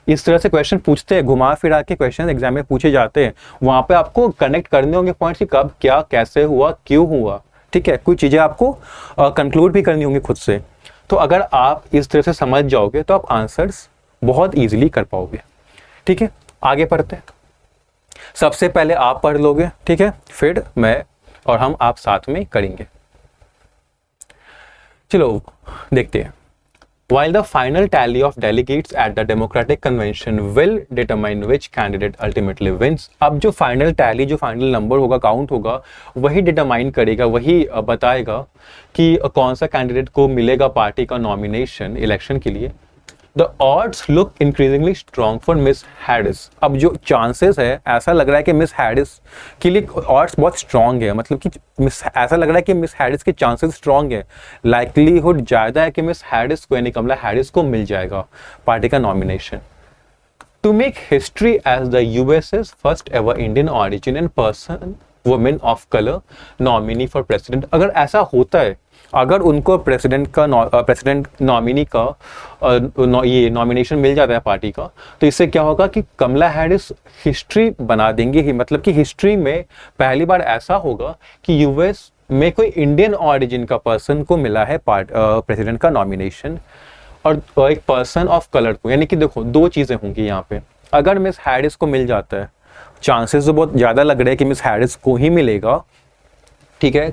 इस तरह से, क्वेश्चन पूछते हैं, घुमा फिरा के क्वेश्चन एग्जाम में पूछे जाते हैं, वहां पे आपको कनेक्ट करने होंगे पॉइंट्स कि कब क्या कैसे हुआ, क्यों हुआ, ठीक है। कुछ चीजें आपको कंक्लूड भी करनी होंगी खुद से। तो अगर आप इस तरह से समझ जाओगे तो आप आंसर्स बहुत इजीली कर पाओगे, ठीक है। आगे पढ़ते हैं। सबसे पहले आप पढ़ लोगे, ठीक है, फिर मैं और हम आप साथ में करेंगे। चलो देखते हैं। while the final tally of delegates at the Democratic Convention will determine which candidate ultimately wins। अब जो फाइनल टैली, जो फाइनल नंबर होगा, काउंट होगा, वही डिटरमाइन करेगा, वही बताएगा कि कौन सा कैंडिडेट को मिलेगा पार्टी का नॉमिनेशन इलेक्शन के लिए। The odds look increasingly strong for Miss Harris। अब जो चांसेस है, ऐसा लग रहा है कि मिस हैरिस के लिए ऑड्स बहुत स्ट्रांग है, मतलब कि ऐसा लग रहा है कि मिस हैरिस के चांसेस स्ट्रांग है, लाइकलीहुड ज़्यादा है कि मिस हैरिस को यानी कमला हैरिस को मिल जाएगा पार्टी का nomination. To make history as the US's first ever Indian origin and person woman of color nominee for president। अगर ऐसा होता है, अगर उनको प्रेसिडेंट नॉमिनी का ये नॉमिनेशन मिल जाता है पार्टी का, तो इससे क्या होगा कि कमला हैरिस हिस्ट्री बना देंगे ही, मतलब कि हिस्ट्री में पहली बार ऐसा होगा कि यूएस में कोई इंडियन ऑरिजिन का पर्सन को मिला है प्रेसिडेंट का नॉमिनेशन, और एक पर्सन ऑफ कलर को। यानी कि देखो, दो चीज़ें होंगी यहाँ पे। अगर मिस हैरिस को मिल जाता है, चांसेस तो बहुत ज़्यादा लग रहे हैं कि मिस हैरिस को ही मिलेगा, ठीक है,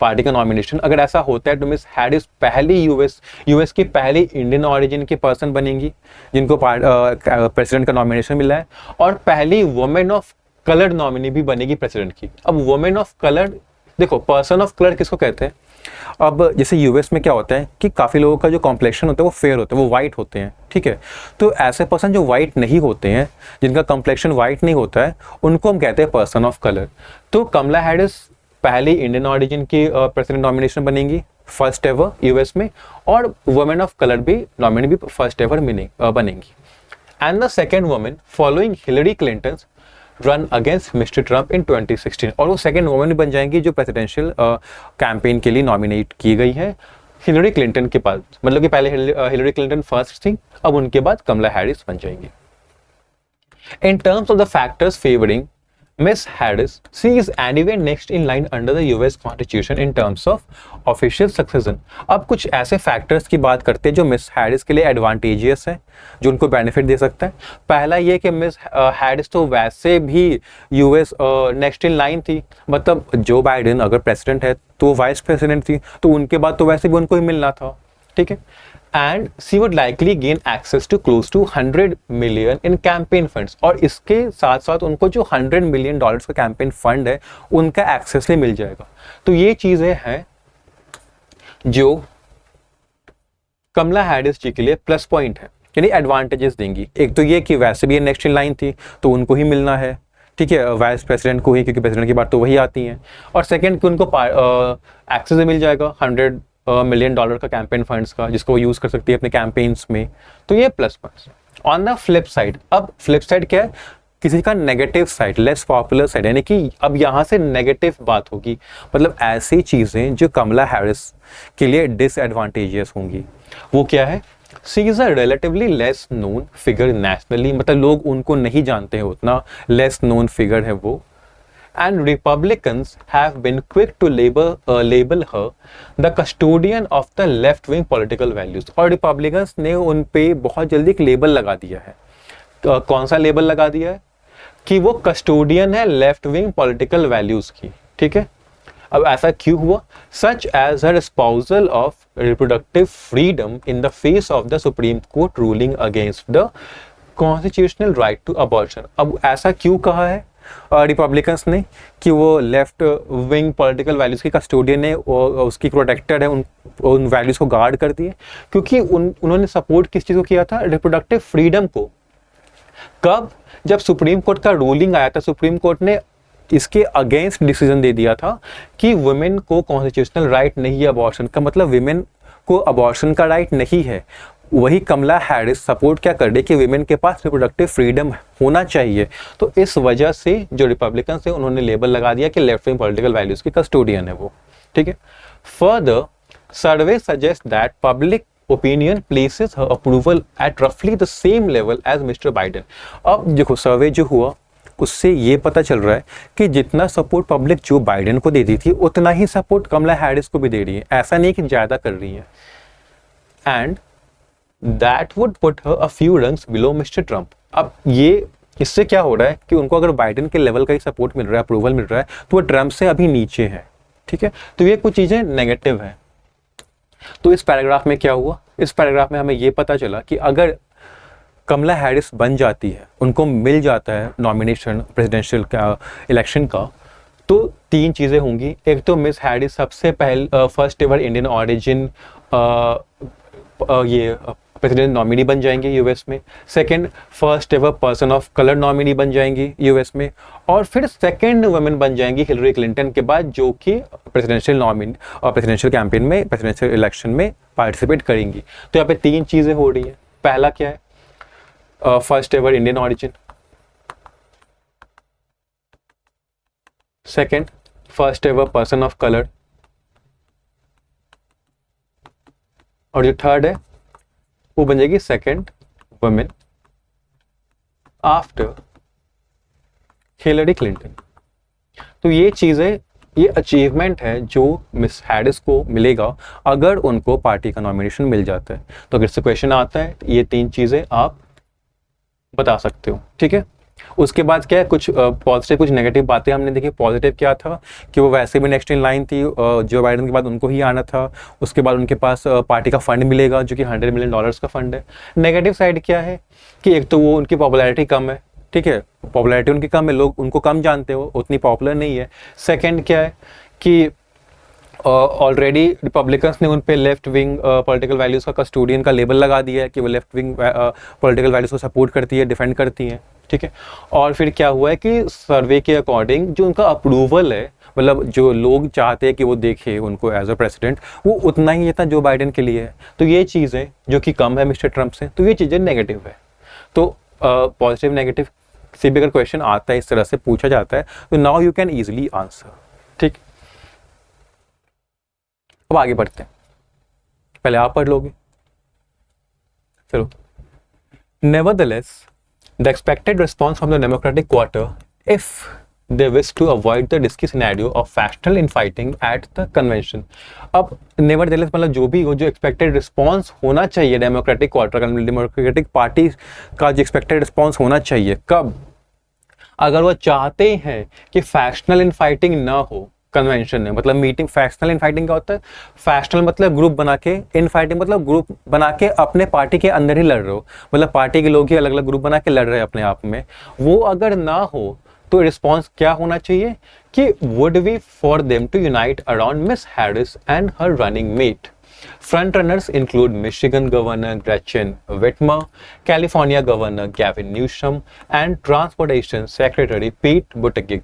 पार्टी का नॉमिनेशन। अगर ऐसा होता है तो मिस हैरिस पहली यूएस की पहली इंडियन ऑरिजिन की पर्सन बनेंगी जिनको प्रेसिडेंट का नॉमिनेशन मिला है, और पहली वुमेन ऑफ कलर नॉमिनी भी बनेगी प्रेसिडेंट की। अब वुमेन ऑफ कलर, देखो पर्सन ऑफ कलर किसको कहते हैं? अब जैसे यूएस में क्या होता है कि काफ़ी लोगों का जो कॉम्प्लेक्शन होता है वो फेयर होता है, वो वाइट होते हैं, ठीक है। तो ऐसे पर्सन जो वाइट नहीं होते हैं, जिनका कॉम्प्लेक्शन वाइट नहीं होता है, उनको हम कहते हैं पर्सन ऑफ कलर। तो कमला हैरिस पहली इंडियन ऑरिजिन की प्रेसिडेंट नॉमिनेशन बनेंगी फर्स्ट एवर यूएस में, और वुमेन ऑफ कलर भी नॉमिनी भी फर्स्ट एवर बनेंगी। And the second women following Hillary Clinton run against mister Trump in 2016, और वो सेकेंड वुमेन बन जाएंगी जो प्रेसिडेंशियल कैंपेन के लिए नॉमिनेट की गई है हिलरी क्लिंटन के पास। मतलब कि पहले हिलरी क्लिंटन फर्स्ट थी, अब उनके बाद कमला हैरिस बन जाएंगी। In terms of the factors favouring Miss Harris, she is anyway next in line under the US Constitution in terms of official succession। अब कुछ ऐसे फैक्टर्स की बात करते हैं जो मिस हैरिस के लिए एडवांटेजियस है, जो उनको बेनिफिट दे सकता है। पहला ये कि मिस हैरिस तो वैसे भी यूएस नेक्स्ट इन लाइन थी, मतलब जो बाइडेन अगर प्रेसिडेंट है तो वाइस प्रेसिडेंट थी, तो उनके बाद तो वैसे भी उनको ही मिलना था, ठीक है। And she would likely gain access to close to 100 million in campaign funds, और इसके साथ साथ उनको जो $100 मिलियन का कैंपेन फंड है उनका एक्सेस भी मिल जाएगा। तो ये चीजें हैं जो कमला हैरिस जी के लिए प्लस पॉइंट है, यानी एडवांटेजेस देंगी। एक तो ये कि वैसे भी ये नेक्स्ट इन लाइन थी तो उनको ही मिलना है, ठीक है, वाइस प्रेसिडेंट को ही, क्योंकि प्रेसिडेंट की बात तो वही आती है। और सेकेंड कि उनको एक्सेस मिल जाएगा $100 मिलियन का कैंपेन फंड्स का, जिसको वो यूज कर सकती है अपने कैंपेन्स में। तो ये plus points. On the flip side, अब फ्लिप साइड क्या है? किसी का negative side, less popular side, यानी कि अब यहाँ से नेगेटिव बात होगी, मतलब ऐसी चीजें जो कमला हैरिस के लिए डिसएडवांटेजियस होंगी। वो क्या है? She is a relatively less known figure nationally, मतलब लोग उनको नहीं जानते हैं उतना, लेस नोन फिगर है वो। And Republicans have been quick to label her the custodian of the left-wing political values। और Republicans ने उन पे बहुत जल्दी एक लेबल लगा दिया है। कौन सा लेबल लगा दिया है? कि वो कस्टोडियन है लेफ्ट विंग पॉलिटिकल वैल्यूज की, ठीक है। अब ऐसा क्यों हुआ? Such as her espousal of reproductive freedom in the face of the Supreme Court ruling against the constitutional right to abortion। अब ऐसा क्यों कहा है रिपब्लिकन्स ने कि वो लेफ्ट विंग पॉलिटिकल वैल्यूज की कस्टोडियन है, उसकी प्रोटेक्टर है, उन वैल्यूज को गार्ड करती है? क्योंकि उन्होंने सपोर्ट किस चीज को किया था? रिप्रोडक्टिव फ्रीडम को। कब? जब सुप्रीम कोर्ट का रूलिंग आया था, सुप्रीम कोर्ट ने इसके अगेंस्ट डिसीजन दे दिया था कि वुमेन को कॉन्स्टिट्यूशनल राइट नहीं है अबॉर्शन का, मतलब वुमेन को अबॉर्शन का राइट नहीं है। वही कमला हैरिस सपोर्ट क्या कर रही है कि विमेन के पास रिप्रोडक्टिव फ्रीडम होना चाहिए। तो इस वजह से जो रिपब्लिकन है उन्होंने लेबल लगा दिया कि लेफ्ट विंग पॉलिटिकल वैल्यूज की कस्टोडियन है वो, ठीक है। Further survey suggest that public opinion places her approval at रफली the same level as mister Biden. अब देखो, सर्वे जो हुआ उससे ये पता चल रहा है कि जितना सपोर्ट पब्लिक जो बाइडेन को दे दी थी उतना ही सपोर्ट कमला हैरिस को भी दे रही है, ऐसा नहीं कि ज्यादा कर रही है। And That would put her a few rungs below Mr. Trump। अब ये इससे क्या हो रहा है कि उनको अगर बाइडेन के लेवल का ही सपोर्ट मिल रहा है, अप्रूवल मिल रहा है, तो वो ट्रम्प से अभी नीचे है, ठीक है। तो ये कुछ चीजें नेगेटिव है। तो इस पैराग्राफ में क्या हुआ, इस पैराग्राफ में हमें ये पता चला कि अगर कमला हैरिस बन जाती है, उनको मिल जाता है नॉमिनेशन प्रेसिडेंशियल का इलेक्शन का, तो 3 चीज़ें होंगी। एक तो मिस हैरिस सबसे पहले फर्स्ट एवर इंडियन ऑरिजिन ये प्रेसिडेंट नॉमिनी बन जाएंगे यूएस में। Second, first ever person of colour nominee बन जाएंगी यूएस में। और फिर सेकंड वुमेन बन जाएंगी हिलरी क्लिंटन के बाद, जो कि प्रेसिडेंशियल नॉमिनी और प्रेसिडेंशियल कैंपेन में, प्रेसिडेंशियल इलेक्शन में पार्टिसिपेट करेंगी। तो यहाँ पे 3 चीज़ें हो रही है। पहला क्या है, first ever Indian origin. Second, first ever person of colour. और जो थर्ड है वो बन जाएगी second women after Hillary Clinton. तो ये चीजें, ये अचीवमेंट है जो मिस हैरिस को मिलेगा अगर उनको पार्टी का नॉमिनेशन मिल जाता है। तो अगर से क्वेश्चन आता है तो ये 3 चीजें आप बता सकते हो, ठीक है। उसके बाद क्या है, कुछ पॉजिटिव कुछ नेगेटिव बातें हमने देखी। पॉजिटिव क्या था कि वो वैसे भी नेक्स्ट इन लाइन थी, जो बाइडेन के बाद उनको ही आना था। उसके बाद उनके पास पार्टी का फंड मिलेगा जो कि $100 मिलियन का फंड है। नेगेटिव साइड क्या है कि एक तो वो उनकी पॉपुलैरिटी कम है, ठीक है, पॉपुलैरिटी उनकी कम है, लोग उनको कम जानते हो, उतनी पॉपुलर नहीं है। सेकेंड क्या है कि ऑलरेडी रिपब्लिकन्स ने उन पे लेफ्ट विंग पॉलिटिकल वैल्यूज़ का कस्टोडियन का लेबल लगा दिया है कि वो लेफ्ट विंग पॉलिटिकल वैल्यूज़ को सपोर्ट करती है, डिफेंड करती हैं, ठीक है। और फिर क्या हुआ है कि सर्वे के अकॉर्डिंग जो उनका अप्रूवल है, मतलब जो लोग चाहते हैं कि वो देखे उनको एज अ प्रेसिडेंट, वो उतना ही था जो बाइडेन के लिए है। तो ये चीज़ें जो कि कम है मिस्टर ट्रंप से, तो ये चीज़ें नेगेटिव है। तो पॉजिटिव नेगेटिव से भी अगर क्वेश्चन आता है, इस तरह से पूछा जाता है, तो now you can easily answer, ठीक। अब आगे बढ़ते हैं, पहले आप पढ़ लोगे, चलो। Nevertheless, the expected response from the Democratic quarter, if they wish to avoid the risky scenario of factional infighting at the convention. अब nevertheless मतलब जो भी हो, जो expected response होना चाहिए डेमोक्रेटिक क्वार्टर का, डेमोक्रेटिक पार्टी का जो expected response होना चाहिए, कब, अगर वो चाहते हैं कि फैक्शनल इनफाइटिंग ना हो कन्वेंशन में। मतलब मीटिंग, फैक्शनल इनफाइटिंग क्या होता है, फैक्शनल मतलब ग्रुप बना के, इनफाइटिंग मतलब ग्रुप बना के अपने पार्टी के अंदर ही लड़ रहे हो, मतलब पार्टी के लोग ही अलग अलग ग्रुप बना के लड़ रहे हैं अपने आप में, वो अगर ना हो तो रिस्पॉन्स क्या होना चाहिए कि would be for them to unite around miss Harris and her running mate. Front runners include Michigan Governor Gretchen Whitmer, California Governor Gavin Newsom, and Transportation Secretary Pete Buttigieg.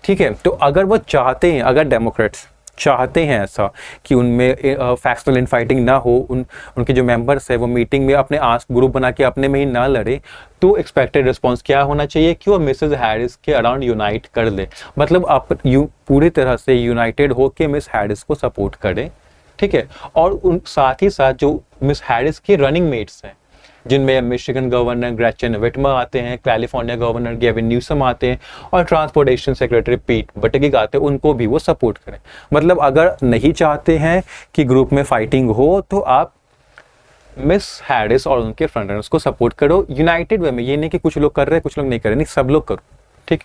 ठीक है, तो अगर वो चाहते हैं, अगर डेमोक्रेट्स चाहते हैं ऐसा कि उनमें फैक्शनल इनफाइटिंग ना हो, उनके जो मेंबर्स है वो मीटिंग में अपने आस ग्रुप बना के अपने में ही ना लड़े, तो एक्सपेक्टेड रिस्पॉन्स क्या होना चाहिए कि वो मिसेस हैरिस के अराउंड यूनाइट कर ले। मतलब आप पूरी तरह से यूनाइटेड हो के मिस हैरिस को सपोर्ट करें, ठीक है। और उन साथ ही साथ जो मिस हैरिस के रनिंग मेट्स हैं, जिनमें मिशिगन गवर्नर ग्रेचन विटमर आते हैं, कैलिफोर्निया गवर्नर गेविन न्यूसम आते हैं, और ट्रांसपोर्टेशन सेक्रेटरी पीट बटगिग आते हैं, उनको भी वो सपोर्ट करें। मतलब अगर नहीं चाहते हैं कि ग्रुप में फाइटिंग हो, तो आप मिस हैरिस और उनके फ्रंट रनर्स को सपोर्ट करो यूनाइटेड वे में। ये नहीं कि कुछ लोग कर रहे हैं कुछ लोग नहीं कर रहे, नहीं, सब लोग करो, ठीक।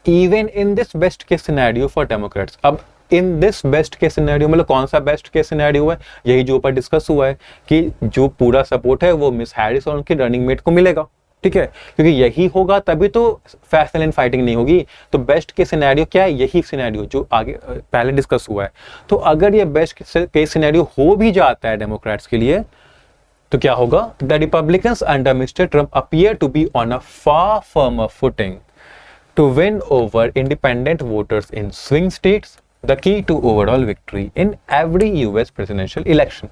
Even in this best case scenario for Democrats. अब in this best case scenario मतलब कौन सा बेस्ट केस सिनेरियो है, यही जो ऊपर डिस्कस हुआ है कि जो पूरा सपोर्ट है वो मिस हैरिस और उनके रनिंग मेट को मिलेगा, ठीक है, क्योंकि यही होगा तभी तो फैक्शनल इनफाइटिंग नहीं होगी। तो बेस्ट केस सिनेरियो क्या है, यही सिनेरियो जो आगे पहले डिस्कस हुआ है। तो अगर ये बेस्ट केस सिनेरियो हो भी जाता है डेमोक्रेट्स के लिए, तो क्या होगा, the Republicans under mister Trump appear to be on a far firmer footing to win over independent voters in swing states, the key to overall victory in every US presidential election।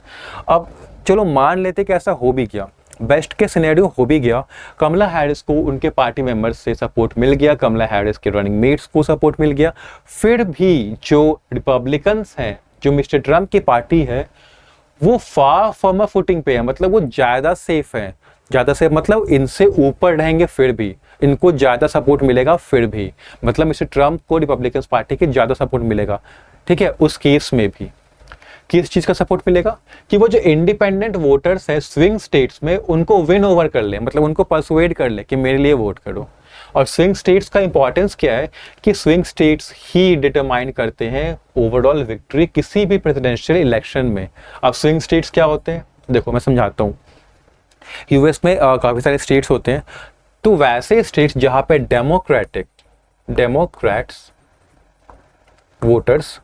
अब चलो मान लेते कि ऐसा हो भी गया, best के सिनेरियो हो भी गया, कमला हैरिस को उनके पार्टी मेंबर्स से सपोर्ट मिल गया, कमला हैरिस के रनिंग मेट्स को सपोर्ट मिल गया, फिर भी जो रिपब्लिकन्स हैं, जो मिस्टर ट्रम्प की पार्टी है, वो फार फर्मर फुटिंग पे है, मतलब वो ज़्यादा सेफ है। ज़्यादा सेफ मतलब इनसे ऊपर रहेंगे, फिर भी इनको ज़्यादा सपोर्ट मिलेगा, फिर भी मतलब मिस्टर ट्रम्प को रिपब्लिकन पार्टी के ज़्यादा सपोर्ट मिलेगा, ठीक है। उस केस में भी किस चीज़ का सपोर्ट मिलेगा कि वो जो इंडिपेंडेंट वोटर्स है स्विंग स्टेट्स में, उनको विन ओवर कर ले, मतलब उनको परसुएड कर ले कि मेरे लिए वोट करो। और स्विंग स्टेट्स का इंपॉर्टेंस क्या है कि स्विंग स्टेट्स ही डिटरमाइन करते हैं ओवरऑल विक्ट्री किसी भी प्रेसिडेंशियल इलेक्शन में। अब स्विंग स्टेट्स क्या होते हैं, देखो मैं समझाता हूँ। यूएस में काफ़ी सारे स्टेट्स होते हैं, तो वैसे स्टेट्स जहाँ पे डेमोक्रेट्स वोटर्स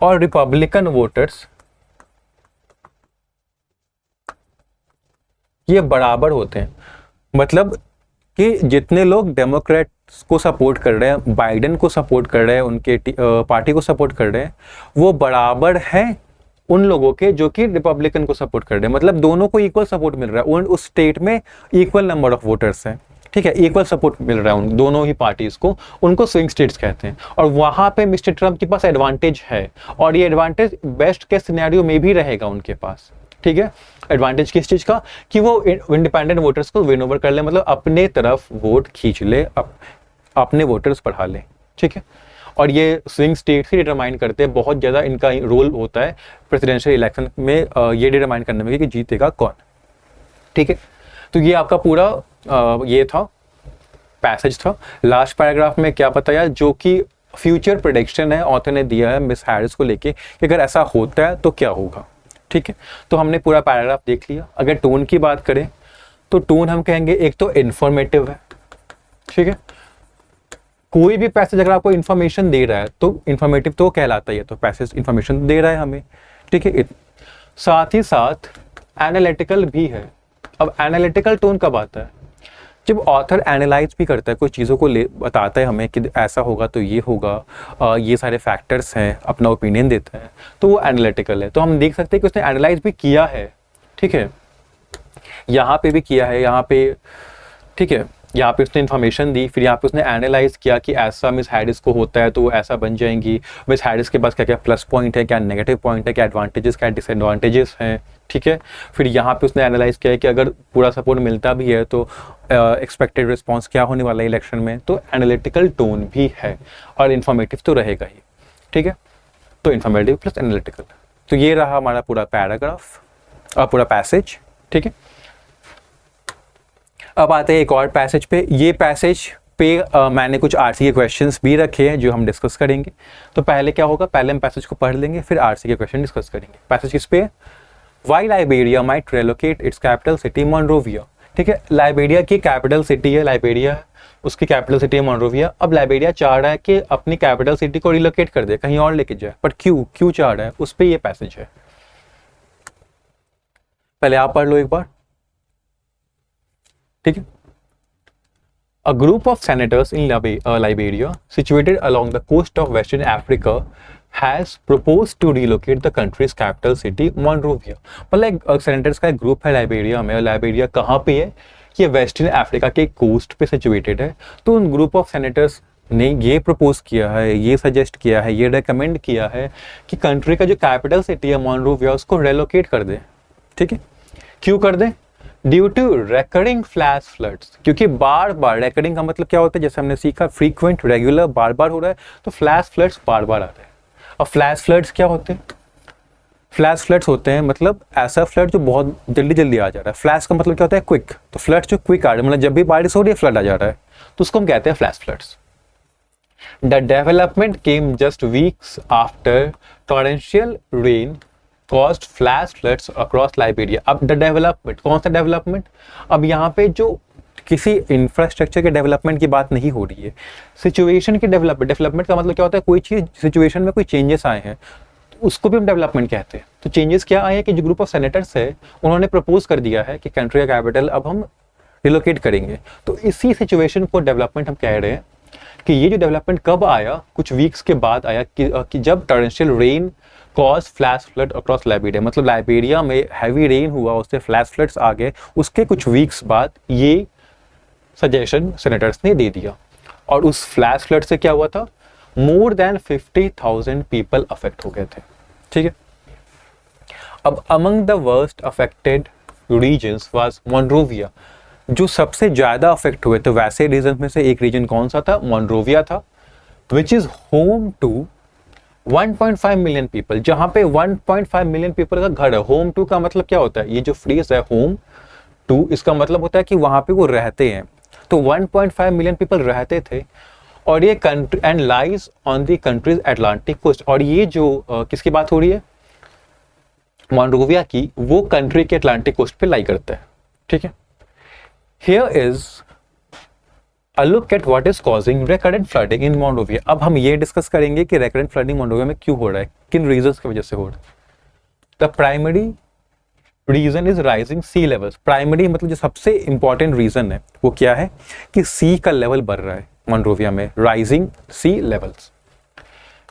और रिपब्लिकन वोटर्स ये बराबर होते हैं, मतलब कि जितने लोग डेमोक्रेट्स को सपोर्ट कर रहे हैं, बाइडेन को सपोर्ट कर रहे हैं, उनके पार्टी को सपोर्ट कर रहे हैं, वो बराबर हैं उन लोगों के जो कि रिपब्लिकन को सपोर्ट कर रहे हैं। मतलब दोनों को इक्वल सपोर्ट मिल रहा है, उस स्टेट में इक्वल नंबर ऑफ वोटर्स हैं, ठीक है, इक्वल सपोर्ट मिल रहा है उन दोनों ही पार्टीज को, उनको स्विंग स्टेट्स कहते हैं। और वहां पे मिस्टर ट्रम्प के पास एडवांटेज है, और ये एडवांटेज बेस्ट केस सिनेरियो में भी रहेगा उनके पास, ठीक है। एडवांटेज किस चीज का, कि वो इंडिपेंडेंट वोटर्स को विन ओवर कर ले, मतलब अपने तरफ वोट खींच ले, अपने वोटर्स बढ़ा ले, ठीक है। और ये स्विंग स्टेट्स ही डिटरमाइन करते हैं, बहुत ज़्यादा इनका रोल होता है प्रेसिडेंशियल इलेक्शन में, ये डिटरमाइन करने में कि जीतेगा कौन, ठीक है। तो ये आपका पूरा ये था पैसेज था। लास्ट पैराग्राफ में क्या बताया, जो कि फ्यूचर प्रेडिक्शन है ऑथर ने दिया है मिस हैरिस को लेके कि अगर ऐसा होता है तो क्या होगा, ठीक है। तो हमने पूरा पैराग्राफ देख लिया। अगर टोन की बात करें तो टोन हम कहेंगे एक तो इंफॉर्मेटिव है, ठीक है। कोई भी पैसेज अगर आपको इन्फॉर्मेशन दे रहा है तो इन्फॉर्मेटिव तो कहलाता ही है, तो पैसेज इन्फॉर्मेशन दे रहा है हमें, ठीक है। साथ ही साथ एनालिटिकल भी है। अब एनालिटिकल टोन कब आता है, जब ऑथर एनालाइज भी करता है, कुछ चीज़ों को बताता है हमें कि ऐसा होगा तो ये होगा, ये सारे फैक्टर्स हैं, अपना ओपिनियन देता है, तो वो एनालिटिकल है। तो हम देख सकते हैं कि उसने एनालाइज भी किया है, ठीक है, यहाँ पे भी किया है, यहाँ पे, ठीक है, यहाँ पे उसने इन्फॉर्मेशन दी, फिर यहाँ पे उसने एनालाइज किया कि ऐसा मिस हैरिस को होता है तो वो ऐसा बन जाएंगी, मिस हैरिस के पास क्या क्या प्लस पॉइंट है, क्या नेगेटिव पॉइंट है, क्या एडवांटेजेस क्या डिसएडवांटेजेस हैं, ठीक है। फिर यहाँ पे उसने एनालाइज किया है कि अगर पूरा सपोर्ट मिलता भी है तो एक्सपेक्टेड रिस्पॉन्स क्या होने वाला है इलेक्शन में। तो एनालिटिकल टोन भी है और इन्फॉर्मेटिव तो रहेगा ही, ठीक है। तो इन्फॉर्मेटिव प्लस एनालिटिकल, तो ये रहा हमारा पूरा पैराग्राफ और पूरा पैसेज, ठीक है। अब आते हैं एक और पैसेज पे। ये पैसेज पे मैंने कुछ आरसी के क्वेश्चंस भी रखे हैं जो हम डिस्कस करेंगे। तो पहले क्या होगा, पहले हम पैसेज को पढ़ लेंगे, फिर आरसी के क्वेश्चन डिस्कस करेंगे। पैसेज किस पे है, why Liberia might relocate its capital city Monrovia, ठीक है। लाइबेरिया की कैपिटल सिटी है, लाइबेरिया उसकी कैपिटल सिटी है मोनरोविया। अब लाइबेरिया चाह रहा है कि अपनी कैपिटल सिटी को रिलोकेट कर दे, कहीं और लेके जाए, बट क्यों चाह रहा है, उस पर ये पैसेज है। पहले आप पढ़ लो एक बार, ठीक है। A group of senators in Liberia, situated along the coast of Western Africa, has proposed to relocate the country's capital city, Monrovia. मतलब सेनेटर्स का एक ग्रुप है लाइबेरिया में, और लाइबेरिया कहाँ पे है, ये वेस्टर्न अफ्रीका के कोस्ट पे सिचुएटेड है। तो उन ग्रुप ऑफ सेनेटर्स ने ये प्रपोज किया है, ये सजेस्ट किया है, ये रेकमेंड किया है कि कंट्री का जो कैपिटल सिटी है मोनरोविया, उसको रेलोकेट कर दे, ठीक है। क्यों कर दे, due to recurring flash floods, क्योंकि बार बार, रेकरिंग का मतलब क्या होता है, जैसे हमने सीखा फ्रीक्वेंट, रेगुलर, बार बार हो रहा है, तो फ्लैश फ्लड्स बार बार आ रहे हैं। और फ्लैश फ्लड्स क्या होते हैं, फ्लैश फ्लड्स होते हैं मतलब ऐसा फ्लड जो बहुत जल्दी जल्दी आ जा रहा है। फ्लैश का मतलब क्या होता है, क्विक, तो फ्लड्स जो क्विक आ रहे हैं, मतलब जब भी बारिश हो रही है फ्लड आ जा रहा है, तो उसको हम कहते हैं flash floods. The development came just weeks after torrential rain cost flash floods across Liberia. अब द डेवलपमेंट, कौन सा डेवलपमेंट, अब यहाँ पे जो किसी इंफ्रास्ट्रक्चर के डेवलपमेंट की बात नहीं हो रही है, सिचुएशन की डेवलपमेंट का मतलब क्या होता है, कोई चीज़ सिचुएशन में कोई चेंजेस आए हैं, तो उसको भी हम डेवलपमेंट कहते हैं। तो चेंजेस क्या आए हैं कि जो ग्रुप ऑफ सेनेटर्स है उन्होंने प्रपोज कर दिया है कि कंट्री का कैपिटल अब हम रिलोकेट करेंगे, तो इसी सिचुएशन को डेवलपमेंट हम कह रहे हैं। कि ये जो डेवलपमेंट कब आया, कुछ वीक्स के बाद आया कि जब torrential rain cause flash flood across Liberia, मतलब लाइबेरिया में हैवी रेन हुआ, उससे फ्लैश फ्लड्स आ गए, उसके कुछ वीक्स बाद ये सजेशन सेनेटर्स ने दे दिया। और उस फ्लैश फ्लड से क्या हुआ था, मोर देन 50,000 पीपल अफेक्ट हो गए थे, ठीक है। अब among the worst affected regions was Monrovia, जो सबसे ज्यादा अफेक्ट हुए थे वैसे रीजन में से एक रीजन कौन सा था, मोनरोविया था, which is home to 1.5 million people, जहां पे 1.5 मिलियन पीपल का घर है। होम टू का मतलब क्या होता है, ये जो फ्रेज है होम टू, इसका मतलब होता है कि वहां पे वो रहते हैं। तो 1.5 मिलियन पीपल रहते थे, और ये country and lies on the country's Atlantic coast. और ये जो किसकी बात हो रही है, मोंरोविया की, वो कंट्री के अटलांटिक कोस्ट पे लाई करता है। ठीक है, here is a look at what is causing recurrent flooding in Monrovia. अब हम ये डिस्कस करेंगे कि रिकरेंट फ्लडिंग मोंरोविया में क्यों हो रहा है, किन रीजंस की वजह से हो रहा है। The primary reason is rising sea levels. Primary मतलब जो सबसे इंपॉर्टेंट रीजन है वो क्या है कि सी का लेवल बढ़ रहा है मोंरोविया में, rising sea levels.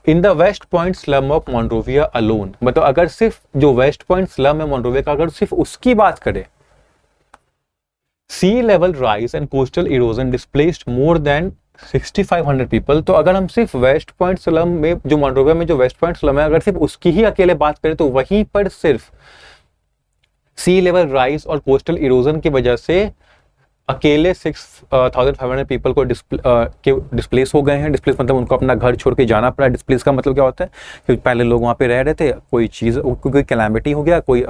In the West Point slum of Monrovia alone, मतलब अगर सिर्फ जो वेस्ट पॉइंट स्लम है मोंरोविया का, अगर सिर्फ उसकी बात करें, sea level rise and coastal erosion displaced more than 6500 people. तो अगर हम सिर्फ वेस्ट पॉइंट स्लम में, जो मोंरोविया में जो वेस्ट पॉइंट स्लम है, अगर सिर्फ उसकी ही अकेले बात करें तो वहीं पर सिर्फ सी लेवल राइज और कोस्टल इरोजन की वजह से अकेले 6500 पीपल को डिस्प्लेस हो गए हैं। डिस्प्लेस मतलब उनको अपना घर छोड़ के जाना पड़ा। डिस्प्लेस का मतलब क्या होता है कि पहले लोग वहाँ पे रह रहे थे, कोई चीज़, कोई कैलामिटी हो गया, कोई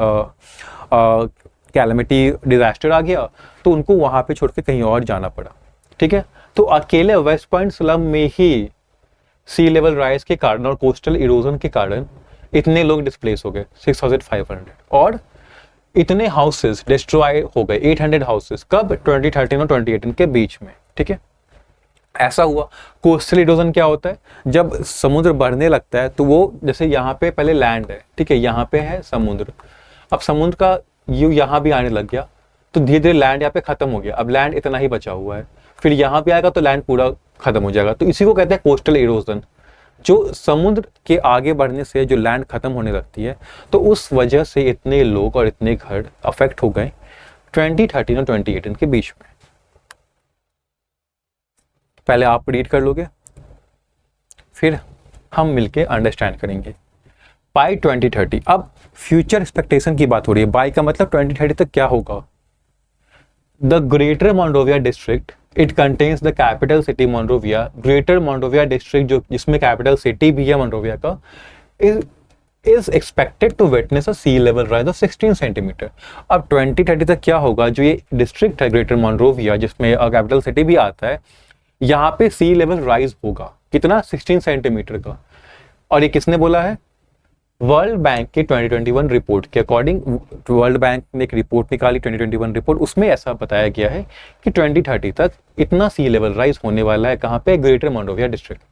कैलामिटी डिजास्टर आ गया, तो उनको वहाँ पे छोड़ के कहीं और जाना पड़ा। ठीक है, तो अकेले वेस्ट पॉइंट स्लम में ही सी लेवल राइज के कारण और कोस्टल इरोजन के कारण इतने लोग डिस्प्लेस हो गए 6500, और इतने हाउसेस डिस्ट्रॉय हो गए 800 हाउसेस। कब? 2013 और 2018 के बीच में। ठीक है, ऐसा हुआ। कोस्टल इरोजन क्या होता है, जब समुद्र बढ़ने लगता है तो वो, जैसे यहाँ पे पहले लैंड है, ठीक है, यहाँ पे है समुद्र, अब समुद्र का व्यू यहाँ भी आने लग गया, तो धीरे धीरे लैंड यहाँ पे खत्म हो गया, अब लैंड इतना ही बचा हुआ है, फिर यहाँ पे आएगा तो लैंड पूरा खत्म हो जाएगा। तो इसी को कहते हैं कोस्टल इरोजन। जो समुद्र के आगे बढ़ने से जो लैंड खत्म होने लगती है, तो उस वजह से इतने लोग और इतने घर अफेक्ट हो गए 2013 और 2018 के बीच में। पहले आप रीड कर लोगे, फिर हम मिलके अंडरस्टैंड करेंगे। बाय 2030, अब फ्यूचर एक्सपेक्टेशन की बात हो रही है। बाय का मतलब 2030 तक क्या होगा। The greater Monrovia district, it contains the capital city Monrovia. Greater Monrovia district, जो जिसमें कैपिटल सिटी भी है मोंरोविया का, is expected to witness a sea level rise of 16 centimetre. अब 2030 तक क्या होगा, जो ये डिस्ट्रिक्ट है ग्रेटर मोंरोविया, जिसमें कैपिटल सिटी भी आता है, यहाँ पे सी लेवल राइज होगा कितना, 16 सेंटीमीटर का। और ये किसने बोला है, वर्ल्ड बैंक की 2021 रिपोर्ट के अकॉर्डिंग। वर्ल्ड बैंक ने एक रिपोर्ट निकाली 2021 रिपोर्ट, उसमें ऐसा बताया गया है कि 2030 तक इतना सी लेवल राइज होने वाला है। कहाँ पे, ग्रेटर मोंरोविया डिस्ट्रिक्ट।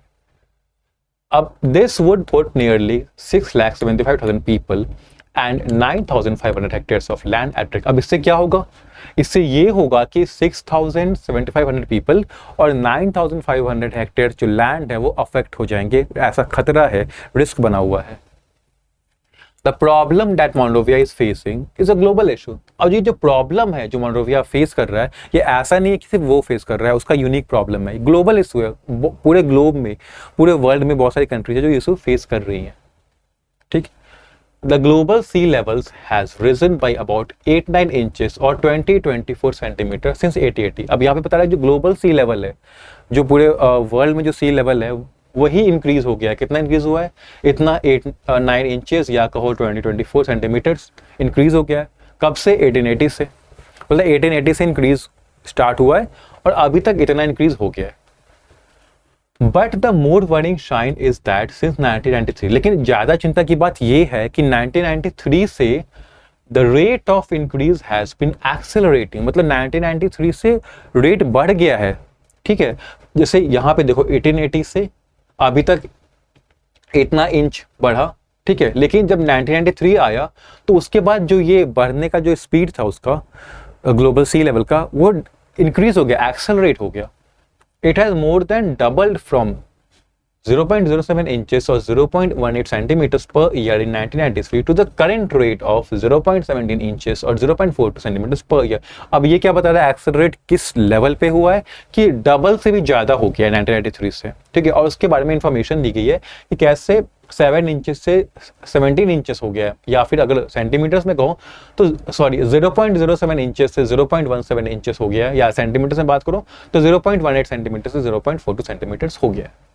अब this would put nearly 6,75,000 people and 9,500 hectares of land at risk. अब इससे क्या होगा, इससे ये होगा कि 6,7500 पीपल और 9,500 हेक्टेयर जो लैंड है वो अफेक्ट हो जाएंगे। ऐसा खतरा है, रिस्क बना हुआ है। The problem that Monrovia is facing is a global issue। और ये जो प्रॉब्लम है जो मोंरोविया फेस कर रहा है, ये ऐसा नहीं है कि सिर्फ वो फेस कर रहा है, उसका यूनिक प्रॉब्लम है, ग्लोबल इशू है। पूरे ग्लोब में, पूरे वर्ल्ड में बहुत सारी कंट्रीज है जो इशू फेस कर रही हैं। ठीक, the global sea levels has risen by about 8-9 inches और 20-24 सेंटीमीटर सिंस 1880। अब यहाँ पे पता रहा है जो ग्लोबल सी लेवल है, जो पूरे वर्ल्ड में जो सी लेवल है वही इंक्रीज हो गया है। कितना इंक्रीज हुआ है, इतना 8-9 इंचेस या कहो 20-24 सेंटीमीटर्स इंक्रीज हो गया है। कब से, 1880 से, मतलब 1880 से इंक्रीज स्टार्ट हुआ है और अभी तक इतना इंक्रीज हो गया है। But the more worrying shine is that since 1993, लेकिन ज्यादा चिंता की बात यह है कि 1993 से the rate of increase has been accelerating, मतलब 1993 से रेट बढ़ गया है। ठीक है, जैसे यहाँ पे देखो 1880 से अभी तक इतना इंच बढ़ा, ठीक है, लेकिन जब 1993 आया तो उसके बाद जो ये बढ़ने का जो स्पीड था उसका, ग्लोबल सी लेवल का, वो इंक्रीज हो गया, एक्सेलरेट हो गया। It has more than doubled from 0.07 inches or 0.18 centimeters per year in 1993 to the current rate of 0.17 inches or 0.42 centimeters per year। अब ये क्या बता रहा है, एक्सेलरेट किस लेवल पे हुआ है कि डबल से भी ज्यादा हो गया है 1993 से। ठीक है, और उसके बारे में इंफॉर्मेशन दी गई है कि कैसे 7 इंचेस से 17 इंचेस हो गया है, या फिर अगर सेंटीमीटर्स में कहूँ तो 0.07 इंचेस से 0.17 इंचेस हो गया है, या सेंटीमीटर्स में बात करो तो 0.18 सेंटीमीटर से 0.42 सेंटीमीटर्स हो गया है।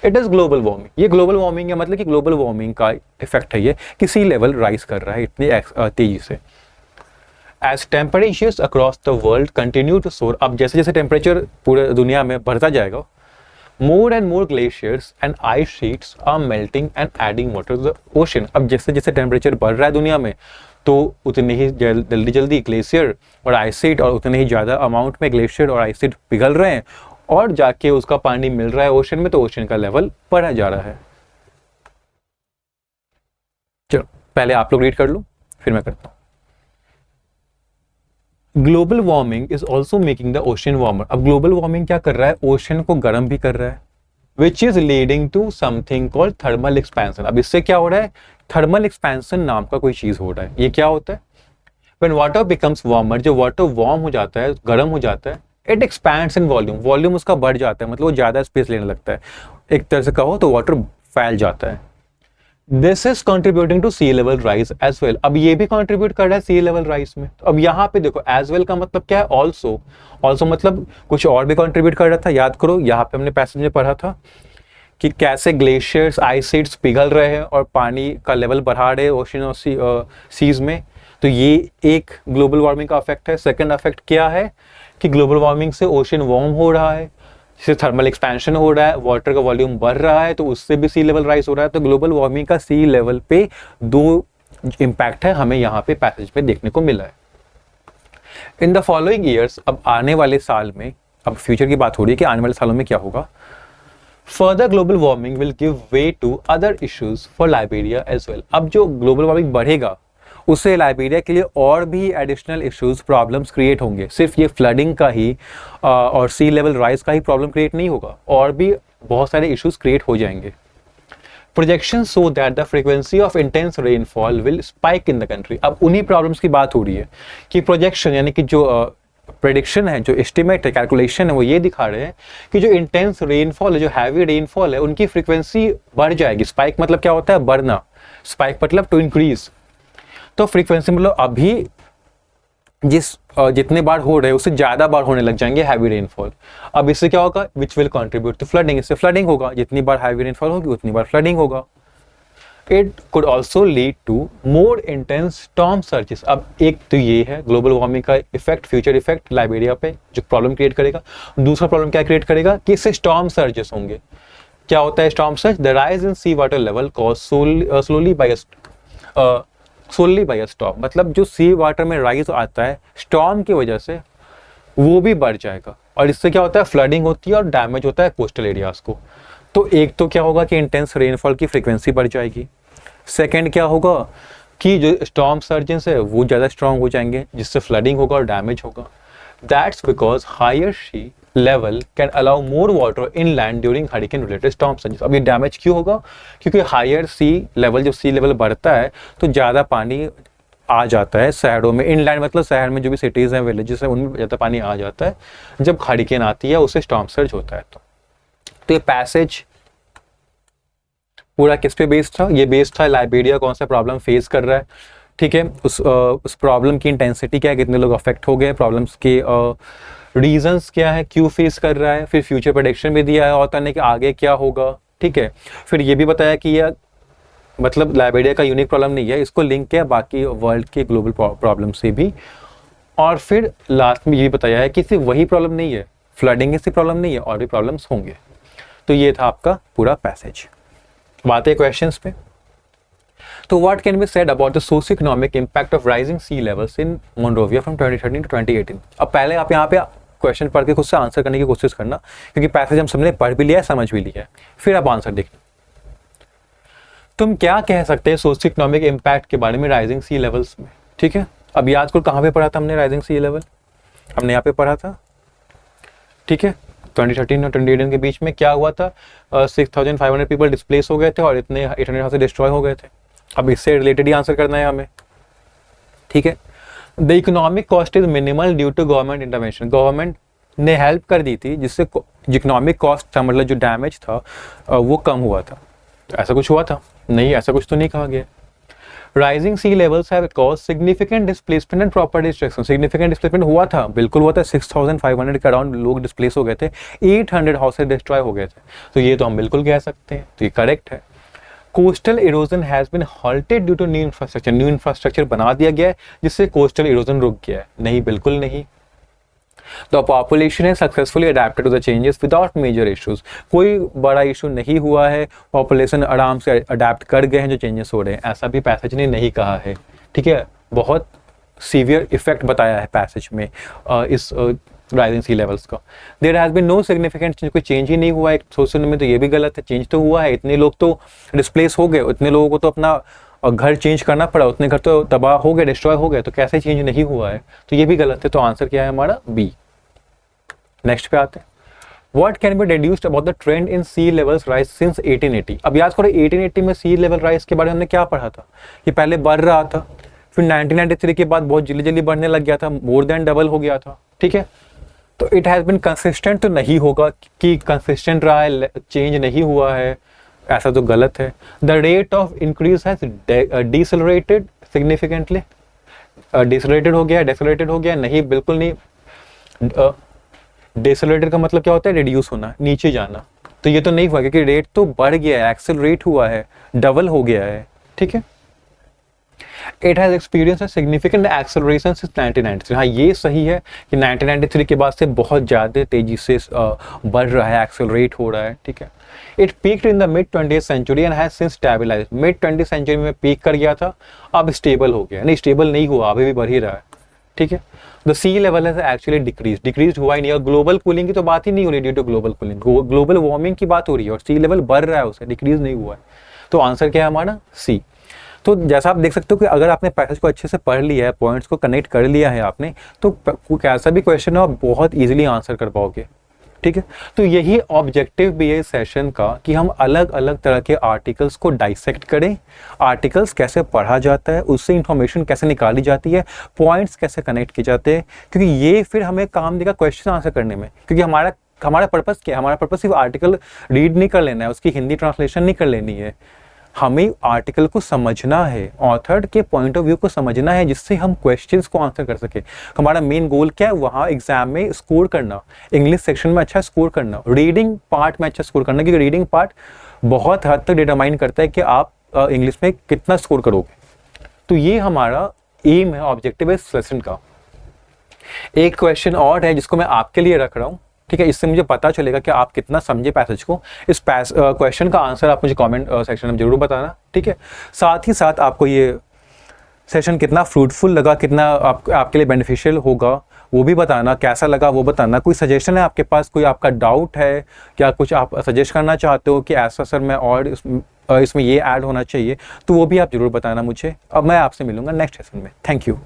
It is global warming. ये ग्लोबल वार्मिंग है, मतलब कि ग्लोबल वार्मिंग का इफेक्ट है ये कि सी लेवल राइज कर रहा है इतनी तेजी से। As temperatures across the world continue to soar, अब जैसे जैसे टेम्परेचर पूरे दुनिया में बढ़ता जाएगा, more and more glaciers and ice sheets are melting and adding water to the ocean। अब जैसे जैसे टेम्परेचर बढ़ रहा है दुनिया में, तो उतनी ही जल्दी जल्दी ग्लेशियर और आइस शीट, और उतने ही ज़्यादा अमाउंट में ग्लेशियर और आइस शीट पिघल रहे हैं और जाके उसका पानी मिल रहा है ओशन में, तो ओशन का लेवल बढ़ा जा रहा है। चलो पहले आप लोग रीड कर लो, फिर मैं करता हूँ। Global warming is also making the ocean warmer. अब ग्लोबल वार्मिंग क्या कर रहा है, ओशन को गर्म भी कर रहा है, which is leading to something called thermal expansion. अब इससे क्या हो रहा है, थर्मल एक्सपेंशन नाम का कोई चीज हो रहा है। ये क्या होता है, व्हेन वाटर बिकम्स वार्मर, जो वाटर वार्म हो जाता है, गर्म हो जाता है, it expands in volume, volume उसका बढ़ जाता है, मतलब वो ज्यादा स्पेस लेने लगता है। एक तरह से कहो तो वाटर फैल जाता है। This is contributing to sea level rise as well. अब ये भी कंट्रीब्यूट कर रहा है सी लेवल राइज में। तो अब यहाँ पे देखो एज वेल का मतलब क्या है, ऑल्सो, ऑल्सो मतलब कुछ और भी कंट्रीब्यूट कर रहा था। याद करो यहाँ पे हमने पैसेज में पढ़ा था कि कैसे ग्लेशियर्स आइस शीट्स पिघल रहे हैं और पानी का लेवल बढ़ा रहे ओशन और सीज में। तो ये एक ग्लोबल वार्मिंग का अफेक्ट है। सेकेंड अफेक्ट क्या है कि ग्लोबल वार्मिंग से ओशन वार्म हो रहा है, जिससे थर्मल एक्सपेंशन हो रहा है, वाटर का वॉल्यूम बढ़ रहा है, तो उससे भी सी लेवल राइज हो रहा है। तो ग्लोबल वार्मिंग का सी लेवल पे दो इम्पैक्ट है, हमें यहाँ पे पैसेज पे देखने को मिला है। इन द फॉलोइंग ईयर्स, अब आने वाले साल में, अब फ्यूचर की बात हो रही है कि आने वाले सालों में क्या होगा। Further global warming will give way to other issues for Liberia as well. अब जो ग्लोबल वार्मिंग बढ़ेगा उससे लाइबेरिया के लिए और भी एडिशनल इश्यूज प्रॉब्लम्स क्रिएट होंगे। सिर्फ ये फ्लडिंग का ही और सी लेवल राइज का ही प्रॉब्लम क्रिएट नहीं होगा, और भी बहुत सारे इश्यूज क्रिएट हो जाएंगे। Projection show that the frequency of intense rainfall will spike in the country. अब उन्हीं प्रॉब्लम्स की बात हो रही है कि प्रोजेक्शन यानी कि जो प्रेडिक्शन है, जो एस्टिमेट है, कैलकुलेशन है, वो ये दिखा रहे हैं कि जो इंटेंस रेनफॉल है, जो हैवी रेनफॉल है, उनकी फ्रीक्वेंसी बढ़ जाएगी। स्पाइक मतलब क्या होता है, बढ़ना, स्पाइक मतलब टू इंक्रीज। तो फ्रीक्वेंसी मतलब अभी जितने बार हो रहे हैं उससे ज्यादा बार होने लग जाएंगे हैवी रेनफॉल। अब इससे क्या होगा, which will contribute to flooding, इससे फ्लडिंग होगा, जितनी बार हैवी रेनफॉल होगी उतनी बार फ्लडिंग होगा। It could also lead to more intense storm surges. अब एक तो ये है ग्लोबल वार्मिंग का इफेक्ट, फ्यूचर इफेक्ट लाइबेरिया पे जो प्रॉब्लम क्रिएट करेगा। दूसरा प्रॉब्लम क्या क्रिएट करेगा कि इससे स्टॉर्म सर्जेस होंगे। क्या होता है storm surge, the rise in sea water level caused solely by storm, मतलब जो सी वाटर में राइज आता है स्टॉर्म की वजह से वो भी बढ़ जाएगा, और इससे क्या होता है, फ्लडिंग होती है और डैमेज होता है कोस्टल एरियाज को। तो एक तो क्या होगा कि इंटेंस रेनफॉल की फ्रीक्वेंसी बढ़ जाएगी। सेकंड क्या होगा कि जो स्टॉर्म सर्जेस है वो ज़्यादा स्ट्रॉन्ग हो जाएंगे, जिससे फ्लडिंग होगा और डैमेज होगा। That's because higher sea level can allow more water in land during hurricane related storm surges. अब ये डैमेज क्यों होगा, क्योंकि हायर सी लेवल, जब सी लेवल बढ़ता है तो ज़्यादा पानी आ जाता है शहरों में। इनलैंड मतलब शहर में जो भी सिटीज़ हैं, विलेजेस हैं, उनमें ज़्यादा पानी आ जाता है। जब हरिकेन आती है उससे स्टॉर्म सर्ज होता है। तो ये पैसेज पूरा किस पे बेस्ड था, ये बेस्ड था लाइबेरिया कौन सा प्रॉब्लम फेस कर रहा है, ठीक है, उस प्रॉब्लम की इंटेंसिटी क्या है, कितने लोग अफेक्ट हो गए, प्रॉब्लम्स के रीजंस क्या है, क्यों फेस कर रहा है, फिर फ्यूचर प्रेडिक्शन भी दिया है ऑथर ने कि आगे क्या होगा, ठीक है। फिर ये भी बताया कि यह मतलब लाइबेरिया का यूनिक प्रॉब्लम नहीं है, इसको लिंक किया बाकी वर्ल्ड के ग्लोबल प्रॉब्लम से भी। और फिर लास्ट में ये बताया है कि सिर्फ वही प्रॉब्लम नहीं है, फ्लडिंग से प्रॉब्लम नहीं है, और भी प्रॉब्लम्स होंगे। तो ये था आपका पूरा पैसेज। बात है क्वेश्चंस पे। तो what can be said about the socio economic impact of rising sea levels in Monrovia from 2013 to 2018। अब पहले आप यहाँ पे क्वेश्चन पढ़ के खुद से आंसर करने की कोशिश करना, क्योंकि पैसेज हम सबने पढ़ भी लिया है, समझ भी लिया है, फिर आप आंसर देखना। तुम क्या कह सकते हैं सोशियो इकोनॉमिक इंपैक्ट के बारे में राइजिंग सी लेवल्स में, ठीक है। अब याद करो कहाँ पे पढ़ा था हमने राइजिंग सी लेवल, हमने यहाँ पे पढ़ा था, ठीक है। 2013 और 2018 के बीच में क्या हुआ था, 6500 पीपल डिस्प्लेस हो गए थे और इतने 800 हाउसेस डिस्ट्रॉय हो गए थे। अब इससे रिलेटेड ही आंसर करना है हमें, ठीक है। The economic cost is minimal due to government intervention. Government ने हेल्प कर दी थी, जिससे इकोनॉमिक कॉस्ट था, मतलब जो डैमेज था वो कम हुआ था। ऐसा कुछ हुआ था? नहीं, ऐसा कुछ तो नहीं कहा गया। Rising sea levels have caused significant displacement and property destruction. Significant displacement हुआ था, बिल्कुल हुआ था। 6500 के अराउंड लोग डिस्प्लेस हो गए थे, 800 हाउसेज डिस्ट्रॉय हो गए थे। तो ये तो हम बिल्कुल कह सकते हैं, तो ये करेक्ट है। Coastal erosion has been halted due to new infrastructure, new infrastructure बना दिया गया है जिससे कोस्टल इरोजन रुक गया है। नहीं, बिल्कुल नहीं। द पॉपुलेशन है successfully adapted to the changes without major issues, कोई बड़ा इशू नहीं हुआ है, पॉपुलेशन आराम से अडेप्ट कर गए हैं जो चेंजेस हो रहे हैं, ऐसा भी पैसेज ने नहीं कहा है। ठीक है, बहुत सीवियर इफेक्ट बताया है पैसेज में इस राइजिंग सी लेवल्स का। There has been no significant change, कोई चेंज ही नहीं हुआ है सोशल में, तो ये भी गलत है। चेंज तो हुआ है, इतने लोग तो डिस्प्लेस हो गए, इतने लोगों को तो अपना घर चेंज करना पड़ा, उतने घर तो तबाह हो गए, डिस्ट्रॉय हो गए, तो कैसे चेंज नहीं हुआ है, तो ये भी गलत है। तो आंसर क्या है हमारा बी। नेक्स्ट पे आते हैं, What can be deduced about the trend in sea levels rise since 1880? अब याद करो 1880 में सी लेवल राइज के बारे में हमने क्या पढ़ा था, ये पहले बढ़ रहा था, फिर 1993 के बाद बहुत जल्दी जल्दी बढ़ने लग गया था, मोर देन डबल हो गया था। ठीक है, तो इट हैज बिन कंसिस्टेंट, तो नहीं होगा कि कंसिस्टेंट रहा है, चेंज नहीं हुआ है, ऐसा तो गलत है। The rate of increase has decelerated significantly, decelerated हो गया, डेसेलरेटेड हो गया, नहीं, बिल्कुल नहीं। डिसेलरेटेड का मतलब क्या होता है, रिड्यूस होना, नीचे जाना, तो ये तो नहीं हुआ क्योंकि रेट तो बढ़ गया है, एक्सेलरेट हुआ है, डबल हो गया है। ठीक है, it has experience significant acceleration since 1993, हाँ ये सही है कि 1993 के बाद से बहुत ज़्यादा तेजी से बढ़ रहा है, एक्सेलरेट हो रहा है। ठीक है, it peaked in the mid 20th century and has since stabilised, mid 20th century में पीक कर गया था, अब स्टेबल हो गया, नहीं स्टेबल नहीं हुआ, अभी भी बढ़ ही रहा है। ठीक है, द सी लेवल है एक्चुअली डिक्रीज हुआ ही नहीं, और ग्लोबल कूलिंग की तो बात ही नहीं हो रही due to global cooling, global warming की बात हो रही है और सी लेवल बढ़ रहा है, उसे डिक्रीज नहीं हुआ है। तो आंसर क्या है हमारा सी। तो जैसा आप देख सकते हो कि अगर आपने पैसेज को अच्छे से पढ़ लिया है, पॉइंट्स को कनेक्ट कर लिया है आपने, तो कैसा भी क्वेश्चन हो आप बहुत इजीली आंसर कर पाओगे। ठीक है, तो यही ऑब्जेक्टिव भी है इस सेशन का कि हम अलग अलग तरह के आर्टिकल्स को डाइसेक्ट करें, आर्टिकल्स कैसे पढ़ा जाता है, उससे इंफॉर्मेशन कैसे निकाली जाती है, पॉइंट्स कैसे कनेक्ट किए जाते हैं, क्योंकि ये फिर हमें काम देगा क्वेश्चन आंसर करने में। क्योंकि हमारा पर्पस क्या है, हमारा पर्पस सिर्फ आर्टिकल रीड नहीं कर लेना है, उसकी हिंदी ट्रांसलेशन नहीं कर लेनी है, हमें आर्टिकल को समझना है, ऑथर के पॉइंट ऑफ व्यू को समझना है, जिससे हम क्वेश्चंस को आंसर कर सके। हमारा मेन गोल क्या है, वहाँ एग्जाम में स्कोर करना, इंग्लिश सेक्शन में अच्छा स्कोर करना, रीडिंग पार्ट में अच्छा स्कोर करना, क्योंकि रीडिंग पार्ट बहुत हद तक डिटरमाइन करता है कि आप इंग्लिश में कितना स्कोर करोगे। तो ये हमारा एम है, ऑब्जेक्टिव है इस सेशन का। एक क्वेश्चन और है जिसको मैं आपके लिए रख रहा हूँ, ठीक है, इससे मुझे पता चलेगा कि आप कितना समझे पैसेज को। इस क्वेश्चन का आंसर आप मुझे कमेंट सेक्शन में जरूर बताना। ठीक है, साथ ही साथ आपको ये सेशन कितना फ्रूटफुल लगा, कितना आपके लिए बेनिफिशियल होगा वो भी बताना, कैसा लगा वो बताना। कोई सजेशन है आपके पास, कोई आपका डाउट है, क्या कुछ आप सजेस्ट करना चाहते हो कि ऐसा सर मैं और इसमें ये ऐड होना चाहिए, तो वो भी आप जरूर बताना मुझे। अब मैं आपसे मिलूंगा नेक्स्ट सेशन में। Thank you.